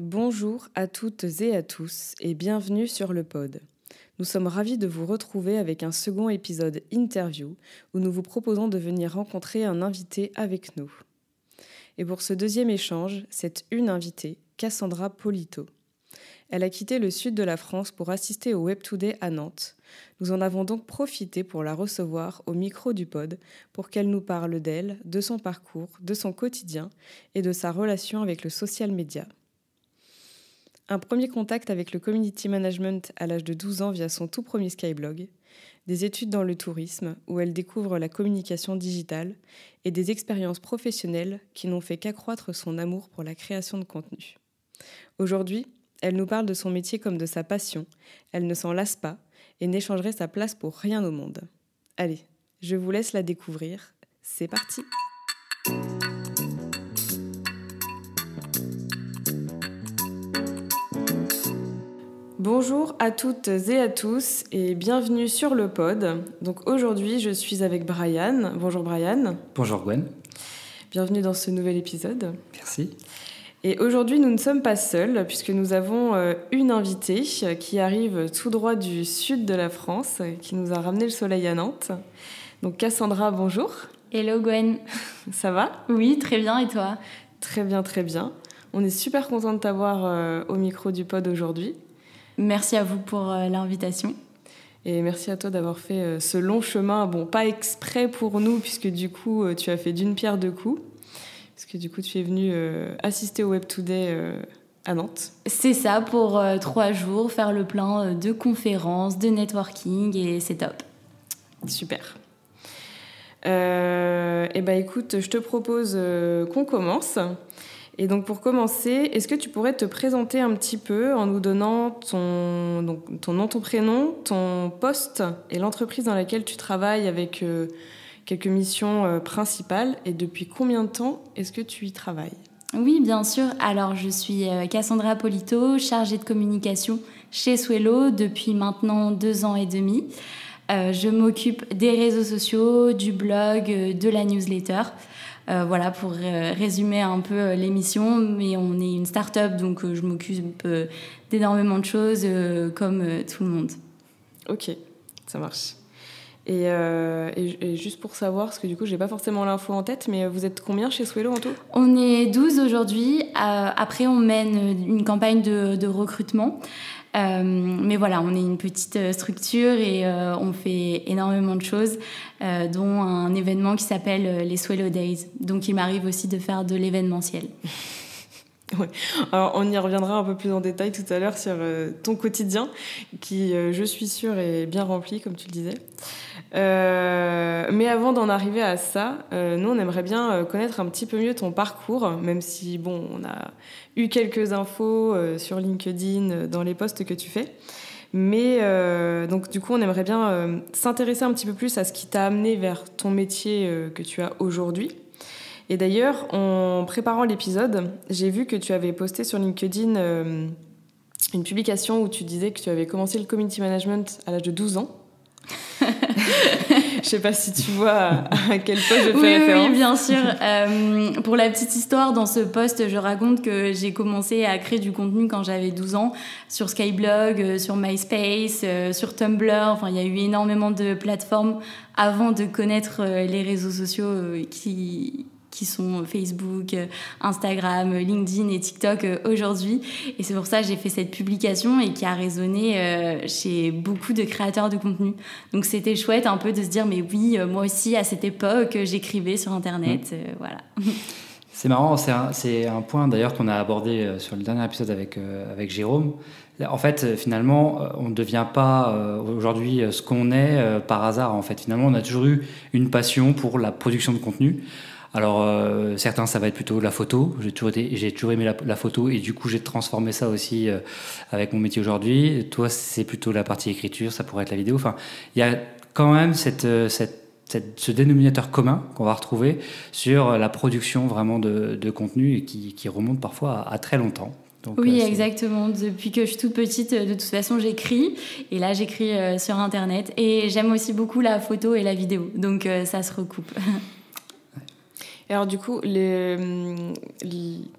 Bonjour à toutes et à tous et bienvenue sur le pod. Nous sommes ravis de vous retrouver avec un second épisode interview où nous vous proposons de venir rencontrer un invité avec nous. Et pour ce deuxième échange, c'est une invitée, Cassandra Polito. Elle a quitté le sud de la France pour assister au Web Today à Nantes. Nous en avons donc profité pour la recevoir au micro du pod pour qu'elle nous parle d'elle, de son parcours, de son quotidien et de sa relation avec le social media. Un premier contact avec le community management à l'âge de 12 ans via son tout premier Skyblog, des études dans le tourisme où elle découvre la communication digitale et des expériences professionnelles qui n'ont fait qu'accroître son amour pour la création de contenu. Aujourd'hui, elle nous parle de son métier comme de sa passion, elle ne s'en lasse pas et n'échangerait sa place pour rien au monde. Allez, je vous laisse la découvrir, c'est parti! Bonjour à toutes et à tous et bienvenue sur le pod. Donc aujourd'hui, je suis avec Brian. Bonjour Brian. Bonjour Gwen. Bienvenue dans ce nouvel épisode. Merci. Et aujourd'hui, nous ne sommes pas seuls puisque nous avons une invitée qui arrive tout droit du sud de la France, qui nous a ramené le soleil à Nantes. Donc Cassandra, bonjour. Hello Gwen. Ça va ? Oui, très bien, et toi ? Très bien, très bien. On est super contents de t'avoir au micro du pod aujourd'hui. Merci à vous pour l'invitation. Et merci à toi d'avoir fait ce long chemin, bon, pas exprès pour nous, puisque du coup, tu as fait d'une pierre deux coups, puisque du coup, tu es venu assister au Web Today à Nantes. C'est ça, pour 3 jours, faire le plein de conférences, de networking, et c'est top. Super. Et ben écoute, je te propose qu'on commence. Et donc pour commencer, est-ce que tu pourrais te présenter un petit peu en nous donnant ton nom, ton prénom, ton poste et l'entreprise dans laquelle tu travailles avec quelques missions principales et depuis combien de temps est-ce que tu y travailles ? Oui, bien sûr. Alors je suis Cassandra Polito, chargée de communication chez Swello depuis maintenant 2 ans et demi. Je m'occupe des réseaux sociaux, du blog, de la newsletter. Voilà, pour résumer un peu l'émission, mais on est une start-up, donc je m'occupe d'énormément de choses, comme tout le monde. Ok, ça marche. Et juste pour savoir, parce que du coup, j'ai pas forcément l'info en tête, mais vous êtes combien chez Swello en tout ? On est 12 aujourd'hui. Après, on mène une campagne de recrutement. Mais voilà, on est une petite structure et on fait énormément de choses, dont un événement qui s'appelle les Swello Days. Donc, il m'arrive aussi de faire de l'événementiel. Ouais. Alors, on y reviendra un peu plus en détail tout à l'heure sur ton quotidien, qui, je suis sûre, est bien rempli, comme tu le disais. Mais avant d'en arriver à ça, nous, on aimerait bien connaître un petit peu mieux ton parcours, même si, bon, on a eu quelques infos sur LinkedIn, dans les posts que tu fais. Mais donc, du coup, on aimerait bien s'intéresser un petit peu plus à ce qui t'a amené vers ton métier que tu as aujourd'hui. Et d'ailleurs, en préparant l'épisode, j'ai vu que tu avais posté sur LinkedIn une publication où tu disais que tu avais commencé le community management à l'âge de 12 ans. Je sais pas si tu vois à quel poste je fais référence. Oui, bien sûr. Pour la petite histoire, dans ce post, je raconte que j'ai commencé à créer du contenu quand j'avais 12 ans, sur Skyblog, sur MySpace, sur Tumblr. Enfin, il y a eu énormément de plateformes avant de connaître les réseaux sociaux qui sont Facebook, Instagram, LinkedIn et TikTok aujourd'hui. Et c'est pour ça que j'ai fait cette publication et qui a résonné chez beaucoup de créateurs de contenu. Donc c'était chouette un peu de se dire, mais oui, moi aussi, à cette époque, j'écrivais sur Internet. Voilà. C'est marrant, c'est un point d'ailleurs qu'on a abordé sur le dernier épisode avec Jérôme. En fait, finalement, on ne devient pas aujourd'hui ce qu'on est par hasard. En fait, finalement, on a toujours eu une passion pour la production de contenu. Alors, certains, ça va être plutôt la photo. J'ai toujours aimé la photo et du coup, j'ai transformé ça aussi avec mon métier aujourd'hui. Toi, c'est plutôt la partie écriture, ça pourrait être la vidéo. Enfin, il y a quand même ce dénominateur commun qu'on va retrouver sur la production vraiment de contenu et qui remonte parfois à très longtemps. Donc, oui, exactement. Depuis que je suis toute petite, de toute façon, j'écris. Et là, j'écris sur Internet. Et j'aime aussi beaucoup la photo et la vidéo. Donc, ça se recoupe. Et alors du coup, tu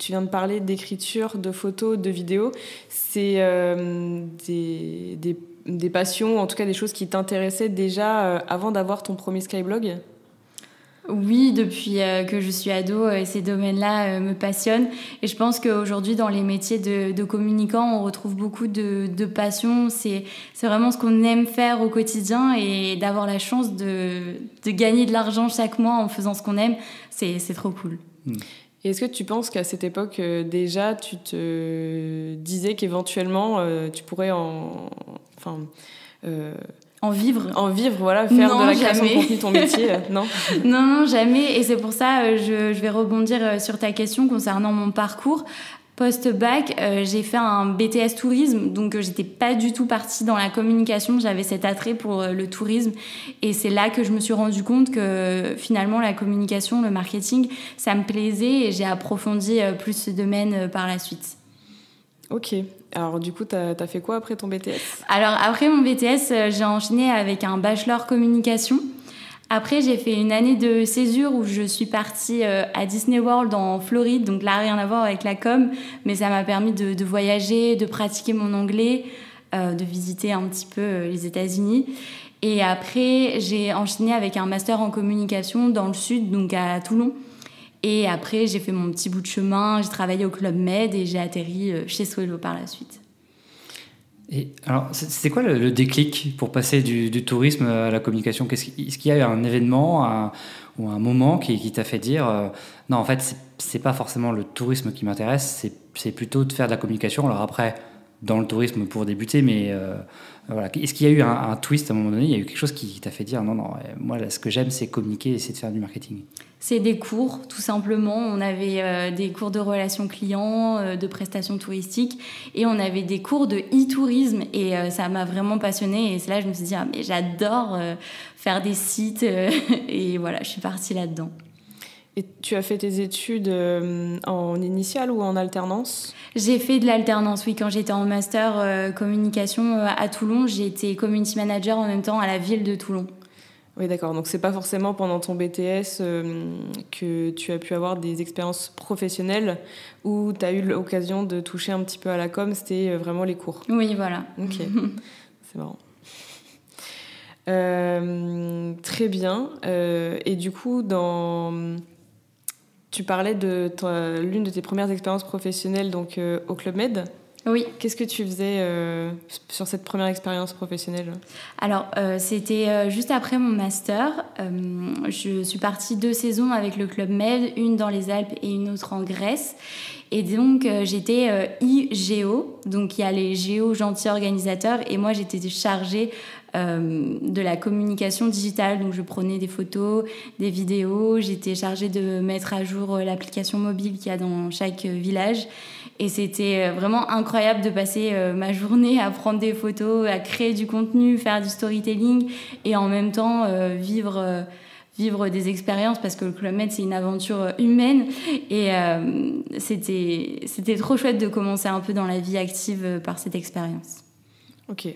viens de parler d'écriture, de photos, de vidéos. C'est des passions, en tout cas des choses qui t'intéressaient déjà avant d'avoir ton premier Skyblog ? Oui, depuis que je suis ado, ces domaines-là me passionnent. Et je pense qu'aujourd'hui, dans les métiers de communicant, on retrouve beaucoup de passion. C'est vraiment ce qu'on aime faire au quotidien, et d'avoir la chance de gagner de l'argent chaque mois en faisant ce qu'on aime, c'est trop cool. Et est-ce que tu penses qu'à cette époque, déjà, tu te disais qu'éventuellement, tu pourrais en vivre, voilà, faire non, de la création jamais. de contenu ton métier, non ? Non, jamais. Et c'est pour ça, je vais rebondir sur ta question concernant mon parcours. Post-bac, j'ai fait un BTS tourisme, donc j'étais pas du tout partie dans la communication, j'avais cet attrait pour le tourisme, et c'est là que je me suis rendu compte que finalement la communication, le marketing, ça me plaisait, et j'ai approfondi plus ce domaine par la suite. Ok. Alors du coup, t'as fait quoi après ton BTS ? Alors après mon BTS, j'ai enchaîné avec un bachelor communication. Après, j'ai fait une année de césure où je suis partie à Disney World en Floride, donc là, rien à voir avec la com, mais ça m'a permis de voyager, de pratiquer mon anglais, de visiter un petit peu les États-Unis. Et après, j'ai enchaîné avec un master en communication dans le sud, donc à Toulon. Et après, j'ai fait mon petit bout de chemin, j'ai travaillé au Club Med et j'ai atterri chez Swello par la suite. Et alors, c'était quoi le déclic pour passer du tourisme à la communication ? Est-ce qu'il y a eu un événement ou un moment qui t'a fait dire non, en fait, c'est pas forcément le tourisme qui m'intéresse, c'est plutôt de faire de la communication. Alors après, dans le tourisme pour débuter, mais voilà. Est-ce qu'il y a eu un twist à un moment donné ? Il y a eu quelque chose qui t'a fait dire non, moi, là, ce que j'aime, c'est communiquer et c'est de faire du marketing. C'est des cours, tout simplement. On avait des cours de relations clients, de prestations touristiques, et on avait des cours de e-tourisme, et ça m'a vraiment passionnée. Et c'est là que je me suis dit, mais j'adore faire des sites, et voilà, je suis partie là-dedans. Et tu as fait tes études en initiale ou en alternance ? J'ai fait de l'alternance, oui. Quand j'étais en master communication à Toulon, j'ai été community manager en même temps à la ville de Toulon. Oui, d'accord. Donc, c'est pas forcément pendant ton BTS que tu as pu avoir des expériences professionnelles où tu as eu l'occasion de toucher un petit peu à la com, c'était vraiment les cours. Oui, voilà. Ok, c'est marrant. Très bien. Et du coup, tu parlais de l'une de tes premières expériences professionnelles donc, au Club Med. Oui. Qu'est-ce que tu faisais sur cette première expérience professionnelle ? Alors, c'était juste après mon master. Je suis partie 2 saisons avec le Club Med, une dans les Alpes et une autre en Grèce. Et donc, j'étais IGO, donc il y a les géos gentils organisateurs, et moi, j'étais chargée de la communication digitale. Donc, je prenais des photos, des vidéos. J'étais chargée de mettre à jour l'application mobile qu'il y a dans chaque village. Et c'était vraiment incroyable de passer ma journée à prendre des photos, à créer du contenu, faire du storytelling, et en même temps vivre des expériences, parce que le Club Med, c'est une aventure humaine. Et c'était trop chouette de commencer un peu dans la vie active par cette expérience. Ok.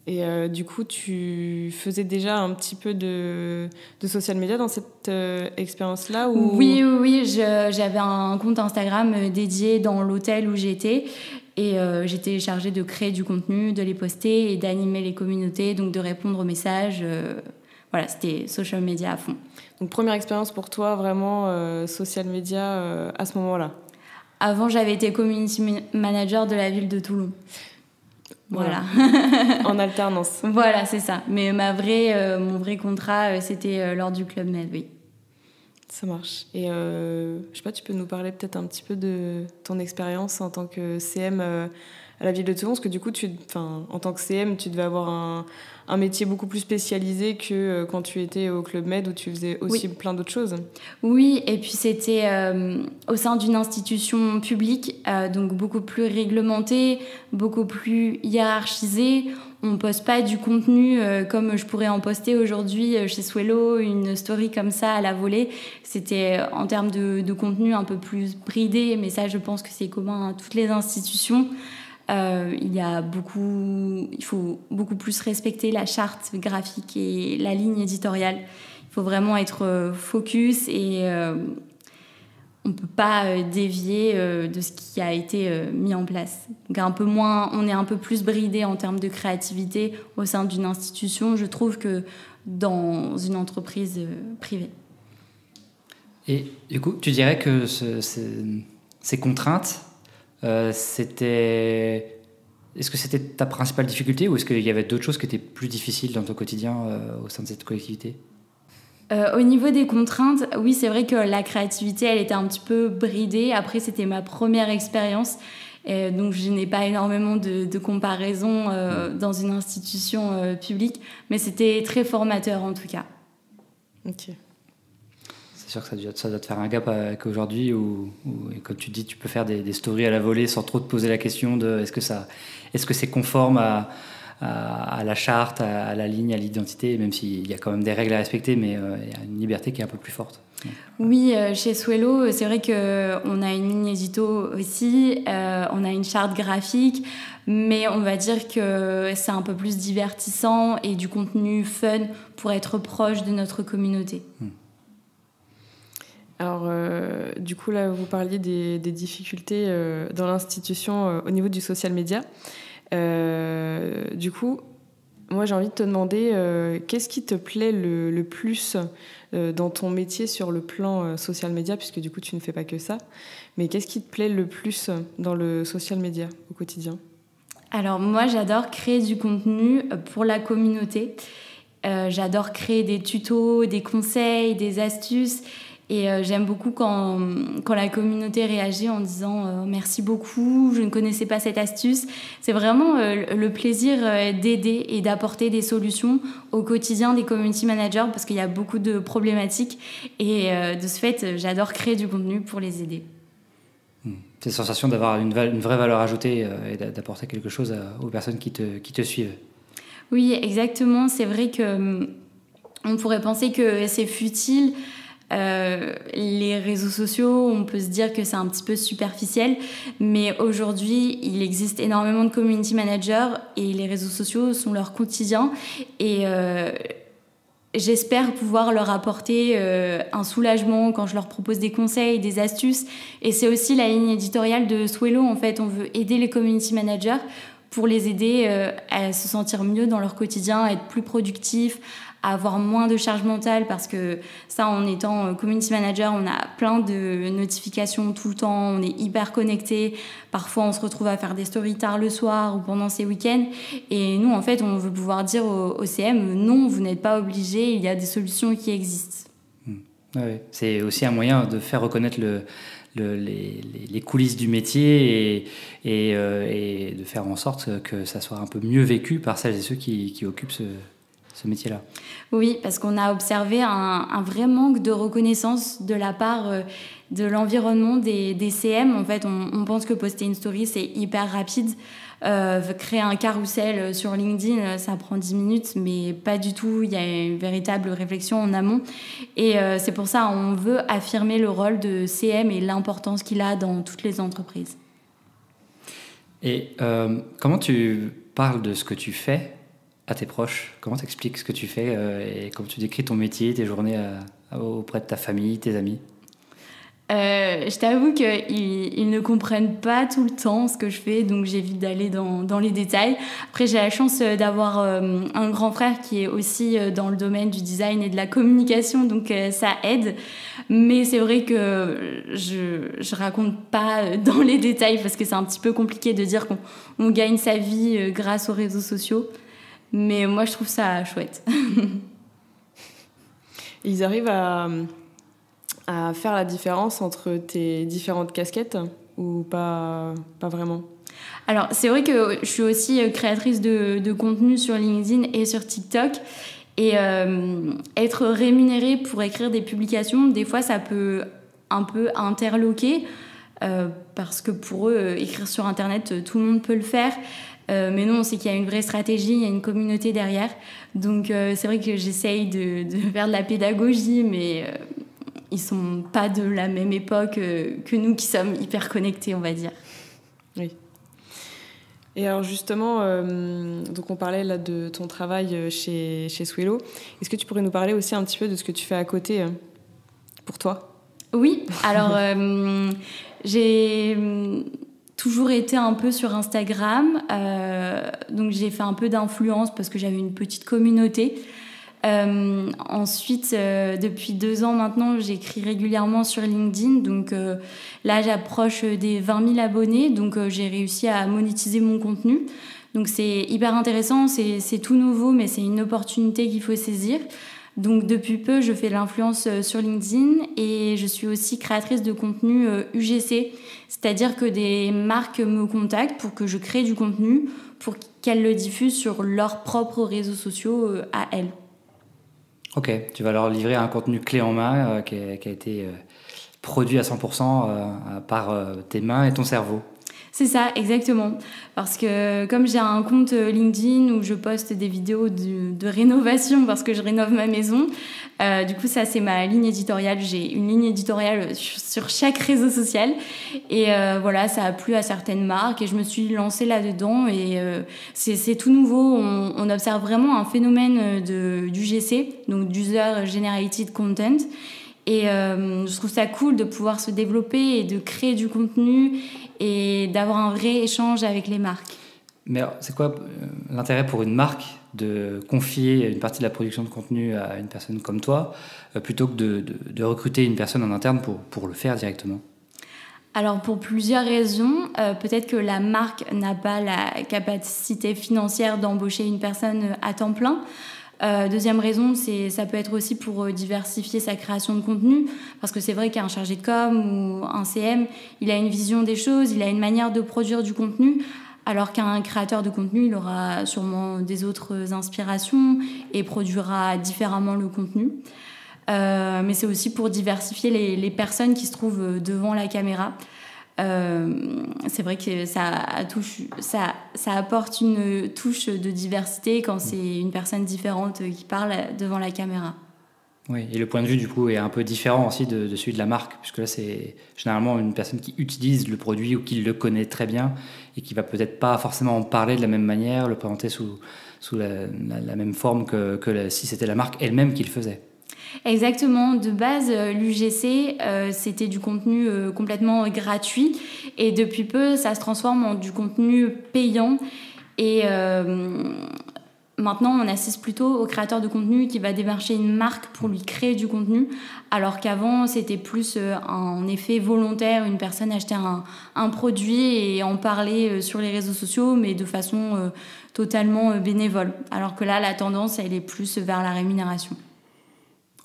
Et du coup, tu faisais déjà un petit peu de social media dans cette expérience-là ou... Oui, j'avais un compte Instagram dédié dans l'hôtel où j'étais, et j'étais chargée de créer du contenu, de les poster et d'animer les communautés, donc de répondre aux messages. Voilà, c'était social media à fond. Donc première expérience pour toi, vraiment social media à ce moment-là ? Avant, j'avais été community manager de la ville de Toulon. Voilà. En alternance. Voilà, c'est ça. Mais mon vrai contrat, c'était lors du Club Med, oui. Ça marche. Et je sais pas, tu peux nous parler peut-être un petit peu de ton expérience en tant que CM à la ville de Toulon, parce que du coup, en tant que CM, tu devais avoir un métier beaucoup plus spécialisé que quand tu étais au Club Med où tu faisais aussi plein d'autres choses. Oui, et puis c'était au sein d'une institution publique, donc beaucoup plus réglementée, beaucoup plus hiérarchisée. On ne poste pas du contenu comme je pourrais en poster aujourd'hui chez Swello, une story comme ça à la volée. C'était en termes de contenu un peu plus bridé, mais ça, je pense que c'est commun à toutes les institutions. Il faut beaucoup plus respecter la charte graphique et la ligne éditoriale. Il faut vraiment être focus et on ne peut pas dévier de ce qui a été mis en place. Donc on est un peu plus bridé en termes de créativité au sein d'une institution, je trouve, que dans une entreprise privée. Et du coup, tu dirais que ces contraintes, est-ce que c'était ta principale difficulté ou est-ce qu'il y avait d'autres choses qui étaient plus difficiles dans ton quotidien au sein de cette collectivité ? Au niveau des contraintes, oui, c'est vrai que la créativité, elle était un petit peu bridée. Après, c'était ma première expérience, donc je n'ai pas énormément de comparaisons dans une institution publique, mais c'était très formateur en tout cas. Ok. C'est sûr que ça doit te faire un gap avec aujourd'hui où, comme tu dis, tu peux faire des stories à la volée sans trop te poser la question de est-ce que c'est conforme à la charte, à la ligne, à l'identité, même s'il y a quand même des règles à respecter, mais il y a une liberté qui est un peu plus forte. Oui, chez Swello, c'est vrai qu'on a une ligne édito aussi, on a une charte graphique, mais on va dire que c'est un peu plus divertissant et du contenu fun pour être proche de notre communauté. Alors, du coup, là, vous parliez des difficultés dans l'institution au niveau du social media. Du coup, moi, j'ai envie de te demander qu'est-ce qui te plaît le plus dans ton métier sur le plan social media, puisque du coup, tu ne fais pas que ça. Mais qu'est-ce qui te plaît le plus dans le social media au quotidien ? Alors, moi, j'adore créer du contenu pour la communauté. J'adore créer des tutos, des conseils, des astuces. Et j'aime beaucoup quand la communauté réagit en disant merci beaucoup, je ne connaissais pas cette astuce. C'est vraiment le plaisir d'aider et d'apporter des solutions au quotidien des community managers parce qu'il y a beaucoup de problématiques et de ce fait, j'adore créer du contenu pour les aider. C'est la sensation d'avoir une vraie valeur ajoutée et d'apporter quelque chose aux personnes qui te suivent. Oui, exactement. C'est vrai qu'on pourrait penser que c'est futile. Les réseaux sociaux, on peut se dire que c'est un petit peu superficiel, mais aujourd'hui, il existe énormément de community managers et les réseaux sociaux sont leur quotidien et j'espère pouvoir leur apporter un soulagement quand je leur propose des conseils, des astuces. Et c'est aussi la ligne éditoriale de Swello. En fait, on veut aider les community managers pour les aider à se sentir mieux dans leur quotidien, à être plus productifs, à avoir moins de charge mentale parce que ça, en étant community manager, on a plein de notifications tout le temps, on est hyper connecté. Parfois, on se retrouve à faire des stories tard le soir ou pendant ses week-ends. Et nous, en fait, on veut pouvoir dire au CM, non, vous n'êtes pas obligé, il y a des solutions qui existent. Ouais. C'est aussi un moyen de faire reconnaître les coulisses du métier et de faire en sorte que ça soit un peu mieux vécu par celles et ceux qui occupent ce métier-là. Oui, parce qu'on a observé un vrai manque de reconnaissance de la part de l'environnement des CM. En fait, on pense que poster une story, c'est hyper rapide. Créer un carrousel sur LinkedIn, ça prend 10 minutes, mais pas du tout. Il y a une véritable réflexion en amont. Et c'est pour ça qu'on veut affirmer le rôle de CM et l'importance qu'il a dans toutes les entreprises. Et comment tu parles de ce que tu fais à tes proches? Comment tu expliques ce que tu fais et comment tu décris ton métier, tes journées auprès de ta famille, tes amis? Je t'avoue qu'ils ne comprennent pas tout le temps ce que je fais, donc j'évite d'aller dans les détails. Après, j'ai la chance d'avoir un grand frère qui est aussi dans le domaine du design et de la communication, donc ça aide. Mais c'est vrai que je raconte pas dans les détails parce que c'est un petit peu compliqué de dire qu'on gagne sa vie grâce aux réseaux sociaux. Mais moi, je trouve ça chouette. Ils arrivent à faire la différence entre tes différentes casquettes ou pas vraiment? Alors, c'est vrai que je suis aussi créatrice de contenu sur LinkedIn et sur TikTok. Et être rémunérée pour écrire des publications, des fois, ça peut un peu interloquer. Parce que pour eux, écrire sur Internet, tout le monde peut le faire. Mais non, c'est qu'il y a une vraie stratégie, il y a une communauté derrière. Donc, c'est vrai que j'essaye de faire de la pédagogie, mais ils sont pas de la même époque que nous qui sommes hyper connectés, on va dire. Oui. Et alors justement, donc on parlait là de ton travail chez Swello. Est-ce que tu pourrais nous parler aussi un petit peu de ce que tu fais à côté pour toi? Oui, alors j'ai toujours été un peu sur Instagram, donc j'ai fait un peu d'influence parce que j'avais une petite communauté. Ensuite, depuis 2 ans maintenant, j'écris régulièrement sur LinkedIn. Donc là, j'approche des 20 000 abonnés. Donc j'ai réussi à monétiser mon contenu. Donc c'est hyper intéressant, c'est tout nouveau, mais c'est une opportunité qu'il faut saisir. Donc depuis peu, je fais de l'influence sur LinkedIn et je suis aussi créatrice de contenu UGC. C'est-à-dire que des marques me contactent pour que je crée du contenu pour qu'elles le diffusent sur leurs propres réseaux sociaux à elles. Ok, tu vas leur livrer un contenu clé en main qui a été produit à 100% par tes mains et ton cerveau. C'est ça, exactement. Parce que comme j'ai un compte LinkedIn où je poste des vidéos de rénovation parce que je rénove ma maison, du coup ça c'est ma ligne éditoriale. J'ai une ligne éditoriale sur chaque réseau social et voilà, ça a plu à certaines marques et je me suis lancée là-dedans et c'est tout nouveau. On observe vraiment un phénomène d'UGC, donc User Generated Content. Et je trouve ça cool de pouvoir se développer et de créer du contenu et d'avoir un vrai échange avec les marques. Mais c'est quoi l'intérêt pour une marque de confier une partie de la production de contenu à une personne comme toi plutôt que de recruter une personne en interne pour le faire directement ? Alors pour plusieurs raisons, peut-être que la marque n'a pas la capacité financière d'embaucher une personne à temps plein. Deuxième raison, ça peut être aussi pour diversifier sa création de contenu, parce que c'est vrai qu'un chargé de com ou un CM, il a une vision des choses, il a une manière de produire du contenu, alors qu'un créateur de contenu, il aura sûrement des autres inspirations et produira différemment le contenu. Mais c'est aussi pour diversifier les personnes qui se trouvent devant la caméra. C'est vrai que ça apporte une touche de diversité quand c'est une personne différente qui parle devant la caméra. Oui, et le point de vue du coup est un peu différent aussi de celui de la marque, puisque là c'est généralement une personne qui utilise le produit ou qui le connaît très bien et qui va peut-être pas forcément en parler de la même manière, le présenter sous la même forme que si c'était la marque elle-même qui le faisait. Exactement. De base, l'UGC, c'était du contenu complètement gratuit. Et depuis peu, ça se transforme en du contenu payant. Et maintenant, on assiste plutôt au créateur de contenu qui va démarcher une marque pour lui créer du contenu. Alors qu'avant, c'était plus un effet volontaire. Une personne achetait un produit et en parlait sur les réseaux sociaux, mais de façon totalement bénévole. Alors que là, la tendance, elle est plus vers la rémunération.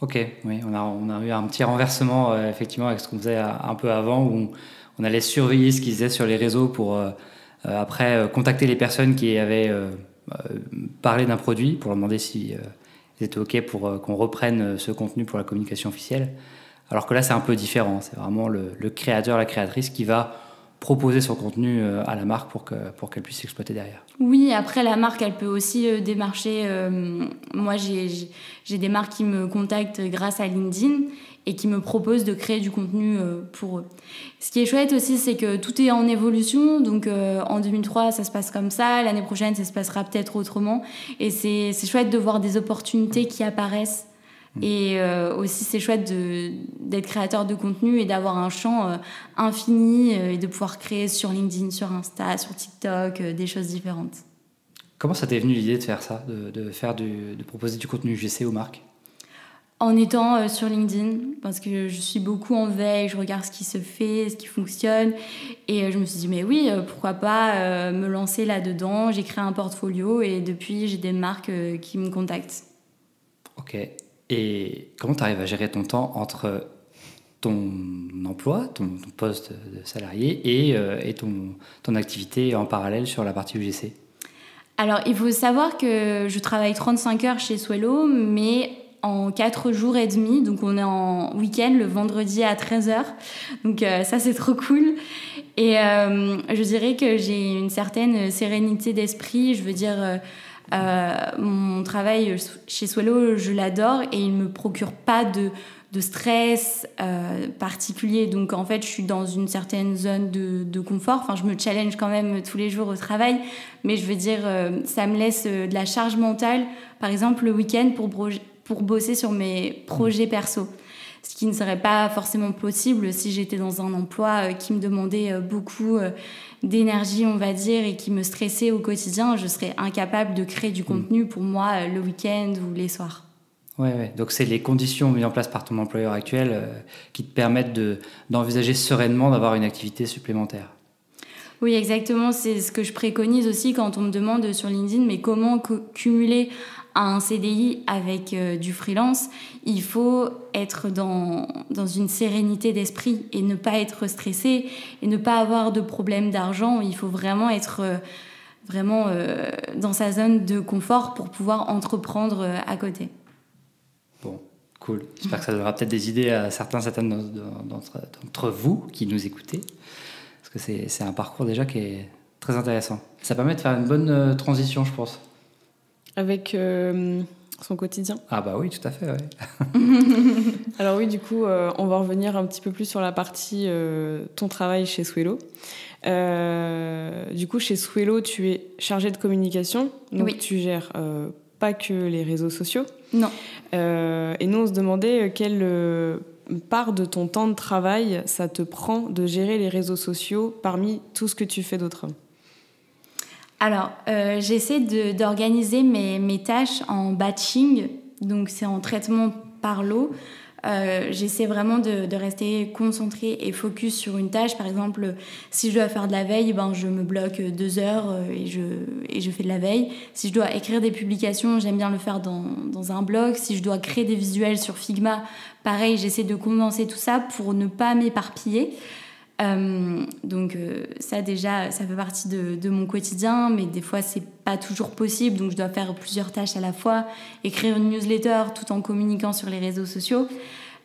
Ok, oui, on a eu un petit renversement effectivement avec ce qu'on faisait un peu avant où on allait surveiller ce qu'ils faisaient sur les réseaux pour après contacter les personnes qui avaient parlé d'un produit pour leur demander si ils étaient ok pour qu'on reprenne ce contenu pour la communication officielle. Alors que là c'est un peu différent, c'est vraiment le créateur, la créatrice qui va proposer son contenu à la marque pour qu'elle puisse l'exploiter derrière. Oui, après la marque, elle peut aussi démarcher. Moi, j'ai des marques qui me contactent grâce à LinkedIn et qui me proposent de créer du contenu pour eux. Ce qui est chouette aussi, c'est que tout est en évolution. Donc en 2003, ça se passe comme ça. L'année prochaine, ça se passera peut-être autrement. Et c'est chouette de voir des opportunités qui apparaissent. Et aussi c'est chouette d'être créateur de contenu et d'avoir un champ infini et de pouvoir créer sur LinkedIn, sur Insta, sur TikTok, des choses différentes. Comment ça t'est venu l'idée de faire ça, de proposer du contenu UGC aux marques ? En étant sur LinkedIn, parce que je suis beaucoup en veille, je regarde ce qui se fait, ce qui fonctionne, et je me suis dit mais oui, pourquoi pas me lancer là-dedans. J'ai créé un portfolio et depuis j'ai des marques qui me contactent. Ok. Et comment tu arrives à gérer ton temps entre ton emploi, ton poste de salarié et ton activité en parallèle sur la partie UGC ? Alors, il faut savoir que je travaille 35 heures chez Swello, mais en 4 jours et demi. Donc, on est en week-end le vendredi à 13h. Donc, ça, c'est trop cool. Et je dirais que j'ai une certaine sérénité d'esprit. Je veux dire... mon travail chez Swello, je l'adore et il ne me procure pas de stress particulier. Donc, en fait, je suis dans une certaine zone de confort. Enfin, je me challenge quand même tous les jours au travail. Mais je veux dire, ça me laisse de la charge mentale, par exemple, le week-end pour bosser sur mes projets perso. ce qui ne serait pas forcément possible si j'étais dans un emploi qui me demandait beaucoup d'énergie, on va dire, et qui me stressait au quotidien. Je serais incapable de créer du contenu pour moi le week-end ou les soirs. Ouais. Donc, c'est les conditions mises en place par ton employeur actuel qui te permettent d'envisager sereinement d'avoir une activité supplémentaire. Oui, exactement. C'est ce que je préconise aussi quand on me demande sur LinkedIn, mais comment cumuler un CDI avec du freelance? Il faut être dans une sérénité d'esprit et ne pas être stressé et ne pas avoir de problème d'argent. Il faut vraiment être dans sa zone de confort pour pouvoir entreprendre à côté. Bon, cool. J'espère que ça donnera peut-être des idées à certaines d'entre vous qui nous écoutez. Parce que c'est un parcours déjà qui est très intéressant. Ça permet de faire une bonne transition, je pense. Avec son quotidien. Ah bah oui, tout à fait, ouais. Alors oui, du coup, on va revenir un petit peu plus sur la partie ton travail chez Swello. Du coup, chez Swello, tu es chargée de communication. Donc oui. Tu gères pas que les réseaux sociaux. Non. Et nous, on se demandait quelle part de ton temps de travail ça te prend de gérer les réseaux sociaux parmi tout ce que tu fais d'autre. Alors, j'essaie d'organiser mes tâches en batching, donc c'est en traitement par lot. J'essaie vraiment de rester concentrée et focus sur une tâche. Par exemple, si je dois faire de la veille, je me bloque 2 heures et je fais de la veille. Si je dois écrire des publications, j'aime bien le faire dans un blog. Si je dois créer des visuels sur Figma, pareil, j'essaie de condenser tout ça pour ne pas m'éparpiller. Donc ça déjà, ça fait partie de mon quotidien, mais des fois c'est pas toujours possible, donc je dois faire plusieurs tâches à la fois, écrire une newsletter tout en communiquant sur les réseaux sociaux.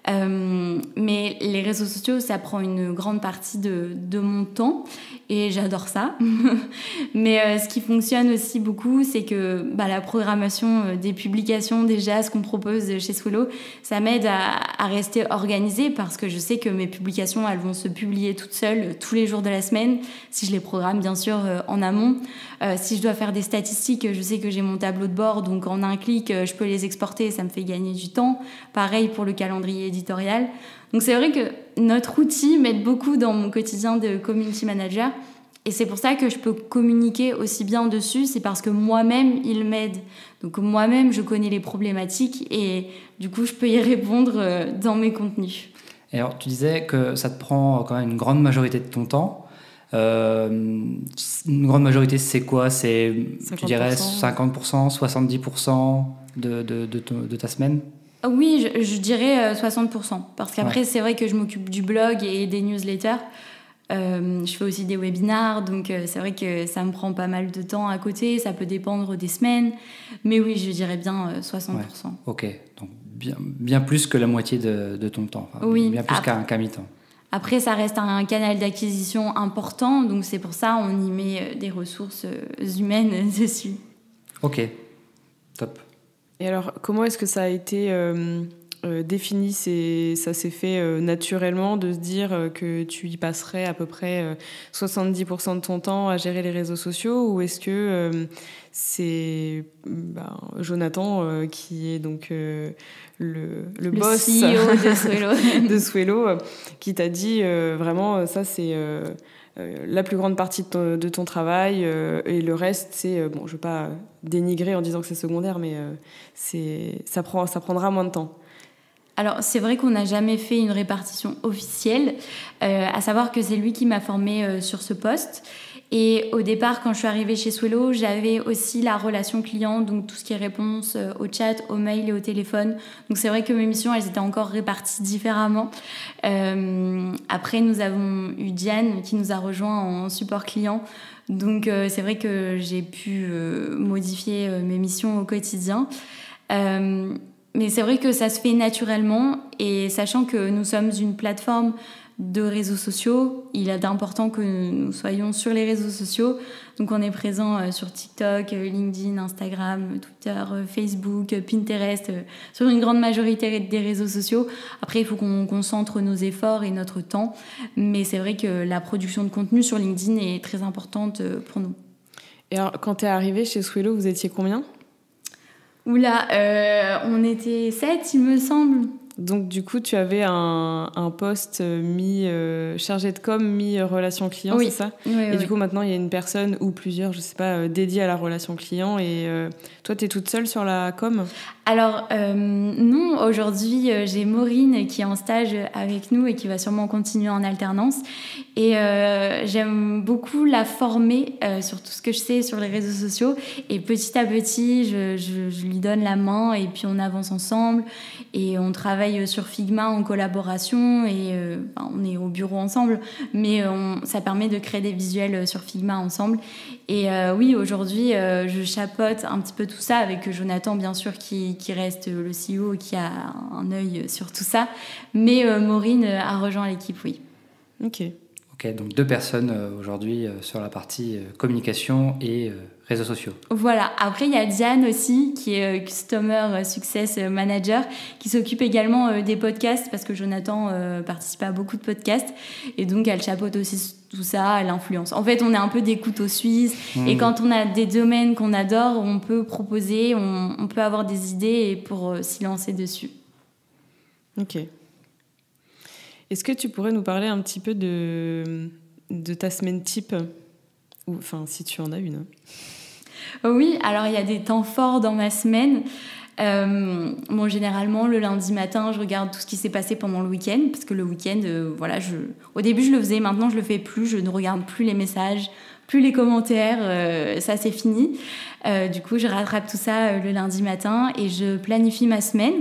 Mais les réseaux sociaux, ça prend une grande partie de mon temps et j'adore ça. Mais ce qui fonctionne aussi beaucoup, c'est que la programmation des publications, déjà, ce qu'on propose chez Swello, ça m'aide à rester organisée parce que je sais que mes publications, elles vont se publier toutes seules tous les jours de la semaine, si je les programme, bien sûr, en amont. Si je dois faire des statistiques, je sais que j'ai mon tableau de bord, donc en un clic, je peux les exporter, ça me fait gagner du temps. Pareil pour le calendrier éditorial. Donc c'est vrai que notre outil m'aide beaucoup dans mon quotidien de community manager et c'est pour ça que je peux communiquer aussi bien dessus, c'est parce que moi-même, il m'aide. Donc moi-même, je connais les problématiques et du coup, je peux y répondre dans mes contenus. Et alors, tu disais que ça te prend quand même une grande majorité de ton temps. Une grande majorité, c'est quoi? C'est, 50%. Tu dirais 50%, 70% de ta semaine? Oui, je dirais 60%. Parce qu'après, c'est vrai que je m'occupe du blog et des newsletters. Je fais aussi des webinars, donc c'est vrai que ça me prend pas mal de temps à côté. Ça peut dépendre des semaines. Mais oui, je dirais bien 60%. Ouais. Ok, donc bien plus que la moitié de ton temps. Enfin, oui. Bien plus qu'à mi-temps. Après, ça reste un canal d'acquisition important, donc c'est pour ça qu'on y met des ressources humaines dessus. Ok, top. Et alors, comment est-ce que ça a été défini? Ça s'est fait naturellement de se dire que tu y passerais à peu près 70% de ton temps à gérer les réseaux sociaux, ou est-ce que c'est Jonathan qui est donc le boss CEO de Swello, de Swello qui t'a dit vraiment ça c'est la plus grande partie de ton travail et le reste c'est je ne veux pas dénigrer en disant que c'est secondaire, mais ça prendra moins de temps. Alors, c'est vrai qu'on n'a jamais fait une répartition officielle, à savoir que c'est lui qui m'a formée sur ce poste. Et au départ, quand je suis arrivée chez Swello, j'avais aussi la relation client, donc tout ce qui est réponse au chat, au mail et au téléphone. Donc c'est vrai que mes missions, elles étaient encore réparties différemment. Après, nous avons eu Diane qui nous a rejoint en support client. Donc c'est vrai que j'ai pu modifier mes missions au quotidien. Mais c'est vrai que ça se fait naturellement, et sachant que nous sommes une plateforme de réseaux sociaux, il est important que nous soyons sur les réseaux sociaux. Donc on est présent sur TikTok, LinkedIn, Instagram, Twitter, Facebook, Pinterest, sur une grande majorité des réseaux sociaux. Après, il faut qu'on concentre nos efforts et notre temps, mais c'est vrai que la production de contenu sur LinkedIn est très importante pour nous. Et alors, quand tu es arrivée chez Swello, vous étiez combien ? Oula, on était 7, il me semble. Donc du coup, tu avais un poste chargé de com, relation client, oui. c'est ça? Oui, et du coup, maintenant, il y a une personne ou plusieurs, je sais pas, dédiées à la relation client. Et toi, tu es toute seule sur la com? Alors, non, aujourd'hui, j'ai Maureen qui est en stage avec nous et qui va sûrement continuer en alternance. Et j'aime beaucoup la former sur tout ce que je sais sur les réseaux sociaux. Et petit à petit, je lui donne la main et puis on avance ensemble. Et on travaille sur Figma en collaboration et on est au bureau ensemble. Mais ça permet de créer des visuels sur Figma ensemble. Et oui, aujourd'hui, je chapeaute un petit peu tout ça avec Jonathan, bien sûr, qui reste le CEO et qui a un œil sur tout ça. Mais Maureen a rejoint l'équipe, oui. Ok, donc 2 personnes aujourd'hui sur la partie communication et réseaux sociaux. Voilà. Après, il y a Diane aussi, qui est Customer Success Manager, qui s'occupe également des podcasts, parce que Jonathan participe à beaucoup de podcasts. Et donc, elle chapeaute aussi tout ça, elle influence. En fait, on est un peu des couteaux suisses. Et quand on a des domaines qu'on adore, on peut proposer, on peut avoir des idées pour s'y lancer dessus. Ok. Est-ce que tu pourrais nous parler un petit peu de ta semaine type? Enfin, si tu en as une. Oui, alors il y a des temps forts dans ma semaine. Généralement, le lundi matin, je regarde tout ce qui s'est passé pendant le week-end, parce que le week-end, au début, je le faisais, maintenant, je le fais plus. Je ne regarde plus les messages, plus les commentaires, ça, c'est fini. Du coup, je rattrape tout ça le lundi matin et je planifie ma semaine.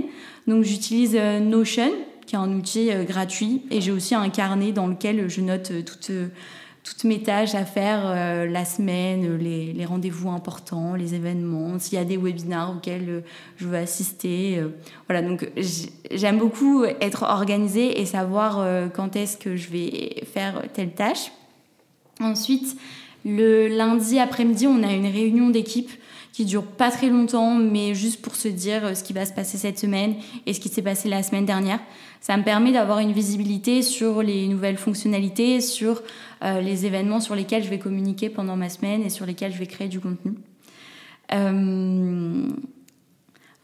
Donc, j'utilise Notion, qui est un outil gratuit, et j'ai aussi un carnet dans lequel je note toutes mes tâches à faire la semaine, les rendez-vous importants, les événements, s'il y a des webinars auxquels je veux assister. Voilà, donc j'aime beaucoup être organisée et savoir quand est-ce que je vais faire telle tâche. Ensuite, le lundi après-midi, on a une réunion d'équipe qui dure pas très longtemps, mais juste pour se dire ce qui va se passer cette semaine et ce qui s'est passé la semaine dernière. Ça me permet d'avoir une visibilité sur les nouvelles fonctionnalités, sur les événements sur lesquels je vais communiquer pendant ma semaine et sur lesquels je vais créer du contenu.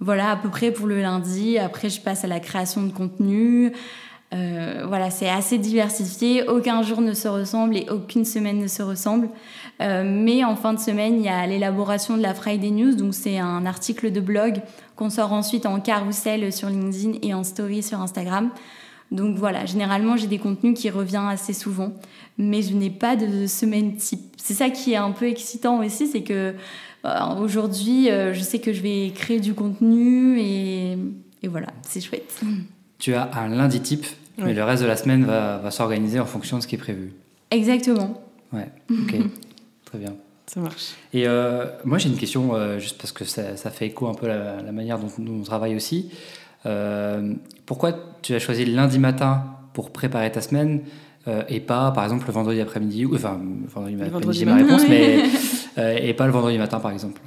Voilà, à peu près pour le lundi. Après, je passe à la création de contenu. Voilà, c'est assez diversifié. Aucun jour ne se ressemble et aucune semaine ne se ressemble. Mais en fin de semaine, il y a l'élaboration de la Friday News. Donc, c'est un article de blog qu'on sort ensuite en carrousel sur LinkedIn et en story sur Instagram. Donc voilà, généralement, j'ai des contenus qui reviennent assez souvent. Mais je n'ai pas de semaine type. C'est ça qui est un peu excitant aussi, c'est que aujourd'hui, je sais que je vais créer du contenu et voilà, c'est chouette. Tu as un lundi type, mais le reste de la semaine va s'organiser en fonction de ce qui est prévu. Exactement. Ouais, ok, très bien. Ça marche. Et moi, j'ai une question, juste parce que ça fait écho un peu à la manière dont nous on travaille aussi. Pourquoi tu as choisi le lundi matin pour préparer ta semaine et pas, par exemple, le vendredi après-midi, enfin, vendredi après-midi, ma réponse, mais et pas le vendredi matin, par exemple?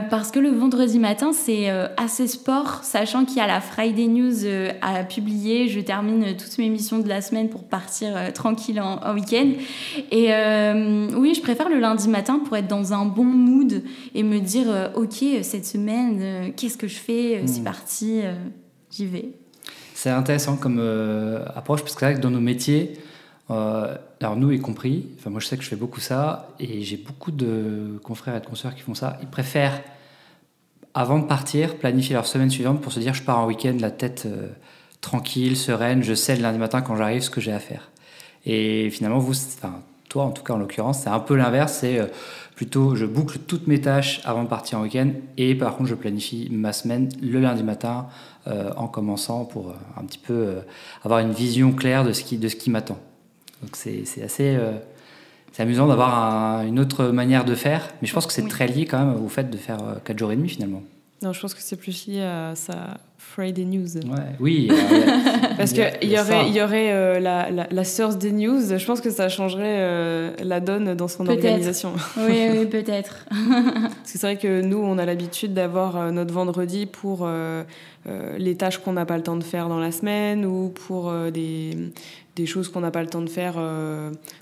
Parce que le vendredi matin, c'est assez sport, sachant qu'il y a la Friday News à publier. Je termine toutes mes missions de la semaine pour partir tranquille en week-end. Et oui, je préfère le lundi matin pour être dans un bon mood et me dire ok, cette semaine, qu'est-ce que je fais? C'est parti, j'y vais. C'est intéressant comme approche, parce que c'est vrai que dans nos métiers, alors nous y compris, enfin moi je sais que je fais beaucoup ça, et j'ai beaucoup de confrères et de consoeurs qui font ça. Ils préfèrent, avant de partir, planifier leur semaine suivante pour se dire je pars en week-end la tête tranquille, sereine, je sais le lundi matin quand j'arrive ce que j'ai à faire. Et finalement toi en tout cas en l'occurrence, c'est un peu l'inverse, c'est plutôt je boucle toutes mes tâches avant de partir en week-end, et par contre je planifie ma semaine le lundi matin en commençant pour un petit peu avoir une vision claire de ce qui m'attend. Donc c'est assez c'est amusant d'avoir une autre manière de faire, mais je pense que c'est très lié quand même au fait de faire 4 jours et demi finalement. Non, je pense que c'est plus lié à sa Friday News. Ouais, oui. Parce qu'il y aurait la Thursday News. Je pense que ça changerait la donne dans son organisation. Oui, peut-être. Parce que c'est vrai que nous, on a l'habitude d'avoir notre vendredi pour les tâches qu'on n'a pas le temps de faire dans la semaine, ou pour des choses qu'on n'a pas le temps de faire,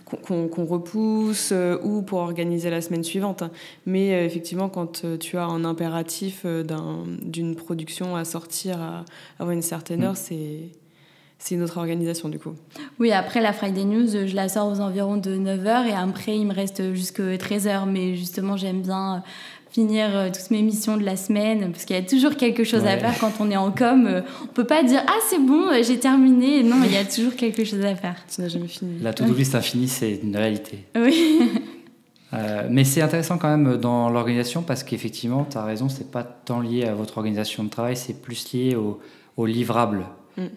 qu'on repousse, ou pour organiser la semaine suivante. Mais effectivement, quand tu as un impératif d'une production à sortir réussir à avoir une certaine heure, c'est une autre organisation du coup. Oui, après la Friday News, je la sors aux environs de 9h et après il me reste jusque 13h. Mais justement, j'aime bien finir toutes mes missions de la semaine parce qu'il y a toujours quelque chose à faire quand on est en com. On peut pas dire « Ah, c'est bon, j'ai terminé ». Non, il y a toujours quelque chose à faire. Tu n'as jamais fini. La to-do list infinie, c'est une réalité. Oui. Mais c'est intéressant quand même dans l'organisation parce qu'effectivement, tu as raison, c'est pas tant lié à votre organisation de travail, c'est plus lié aux livrables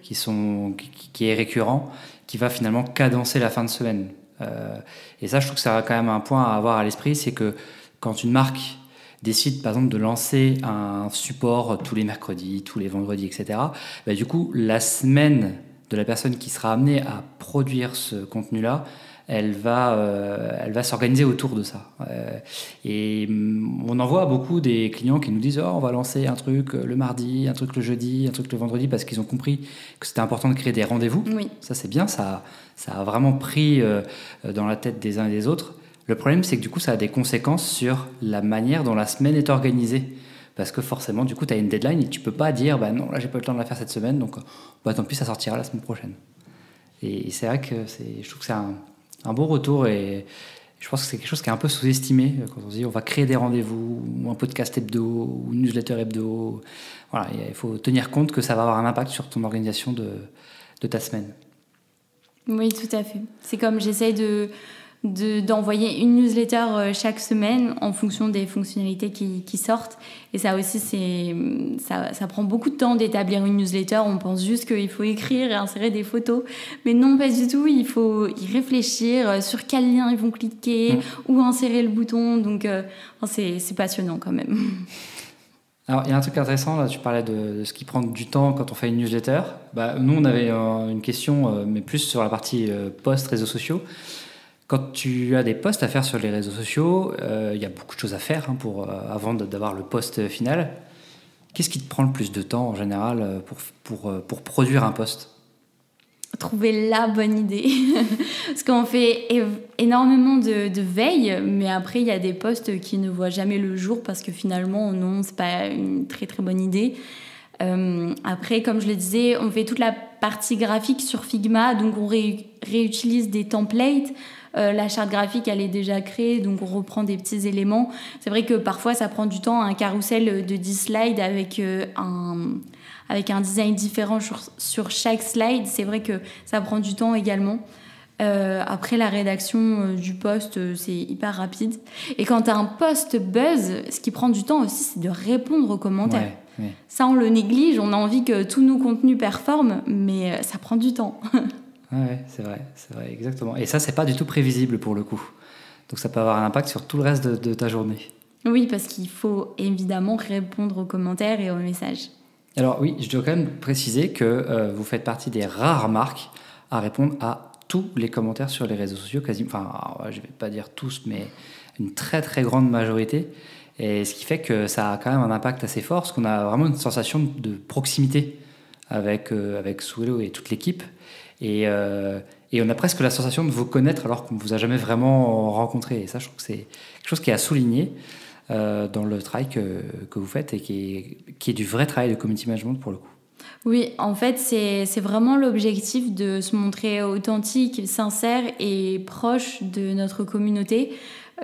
qui est récurrent, qui va finalement cadencer la fin de semaine. Et ça, je trouve que ça a quand même un point à avoir à l'esprit, c'est que quand une marque décide par exemple de lancer un support tous les mercredis, tous les vendredis, etc., bah, du coup, la semaine de la personne qui sera amenée à produire ce contenu-là, elle va s'organiser autour de ça. Et on en voit beaucoup des clients qui nous disent « Oh, on va lancer un truc le mardi, un truc le jeudi, un truc le vendredi » parce qu'ils ont compris que c'était important de créer des rendez-vous. Oui. Ça, c'est bien, ça a vraiment pris dans la tête des uns et des autres. Le problème, c'est que du coup, ça a des conséquences sur la manière dont la semaine est organisée. Parce que forcément, du coup, tu as une deadline et tu peux pas dire « Bah non, là, j'ai pas eu le temps de la faire cette semaine, donc bah, tant pis, ça sortira la semaine prochaine. » Et c'est vrai que je trouve que c'est un bon retour et je pense que c'est quelque chose qui est un peu sous-estimé quand on se dit on va créer des rendez-vous ou un podcast hebdo ou une newsletter hebdo. Voilà, il faut tenir compte que ça va avoir un impact sur ton organisation de ta semaine. Oui, tout à fait. C'est comme j'essaye d'envoyer une newsletter chaque semaine en fonction des fonctionnalités qui sortent. Et ça aussi, ça prend beaucoup de temps d'établir une newsletter. On pense juste qu'il faut écrire et insérer des photos. Mais non, pas du tout. Il faut y réfléchir sur quel lien ils vont cliquer, où insérer le bouton. Donc, c'est passionnant quand même. Alors, il y a un truc intéressant, là, tu parlais de ce qui prend du temps quand on fait une newsletter. Bah, nous, on avait une question, mais plus sur la partie post, réseaux sociaux. Quand tu as des posts à faire sur les réseaux sociaux, il y a beaucoup de choses à faire avant d'avoir le post final. Qu'est-ce qui te prend le plus de temps en général pour produire un post ? Trouver la bonne idée. Parce qu'on fait énormément de veille, mais après, il y a des posts qui ne voient jamais le jour parce que finalement, non, c'est pas une très très bonne idée. Après, comme je le disais, on fait toute la partie graphique sur Figma, donc on réutilise des templates. La charte graphique, elle est déjà créée, donc on reprend des petits éléments. C'est vrai que parfois, ça prend du temps, un carrousel de 10 slides avec un design différent sur chaque slide. C'est vrai que ça prend du temps également. Après, la rédaction du post, c'est hyper rapide. Et quand tu as un post buzz, ce qui prend du temps aussi, c'est de répondre aux commentaires. Ouais. Ça, on le néglige. On a envie que tous nos contenus performent, mais ça prend du temps. Ouais, c'est vrai, exactement. Et ça, c'est pas du tout prévisible pour le coup. Donc ça peut avoir un impact sur tout le reste de ta journée. Oui, parce qu'il faut évidemment répondre aux commentaires et aux messages. Alors oui, je dois quand même préciser que vous faites partie des rares marques à répondre à tous les commentaires sur les réseaux sociaux, quasiment. Enfin, je vais pas dire tous, mais une très très grande majorité. Et ce qui fait que ça a quand même un impact assez fort, parce qu'on a vraiment une sensation de proximité avec Souelo et toute l'équipe. Et on a presque la sensation de vous connaître alors qu'on ne vous a jamais vraiment rencontré. Et ça, je trouve que c'est quelque chose qui est à souligner dans le travail que vous faites et qui est du vrai travail de community management pour le coup. Oui, en fait, c'est vraiment l'objectif de se montrer authentique, sincère et proche de notre communauté.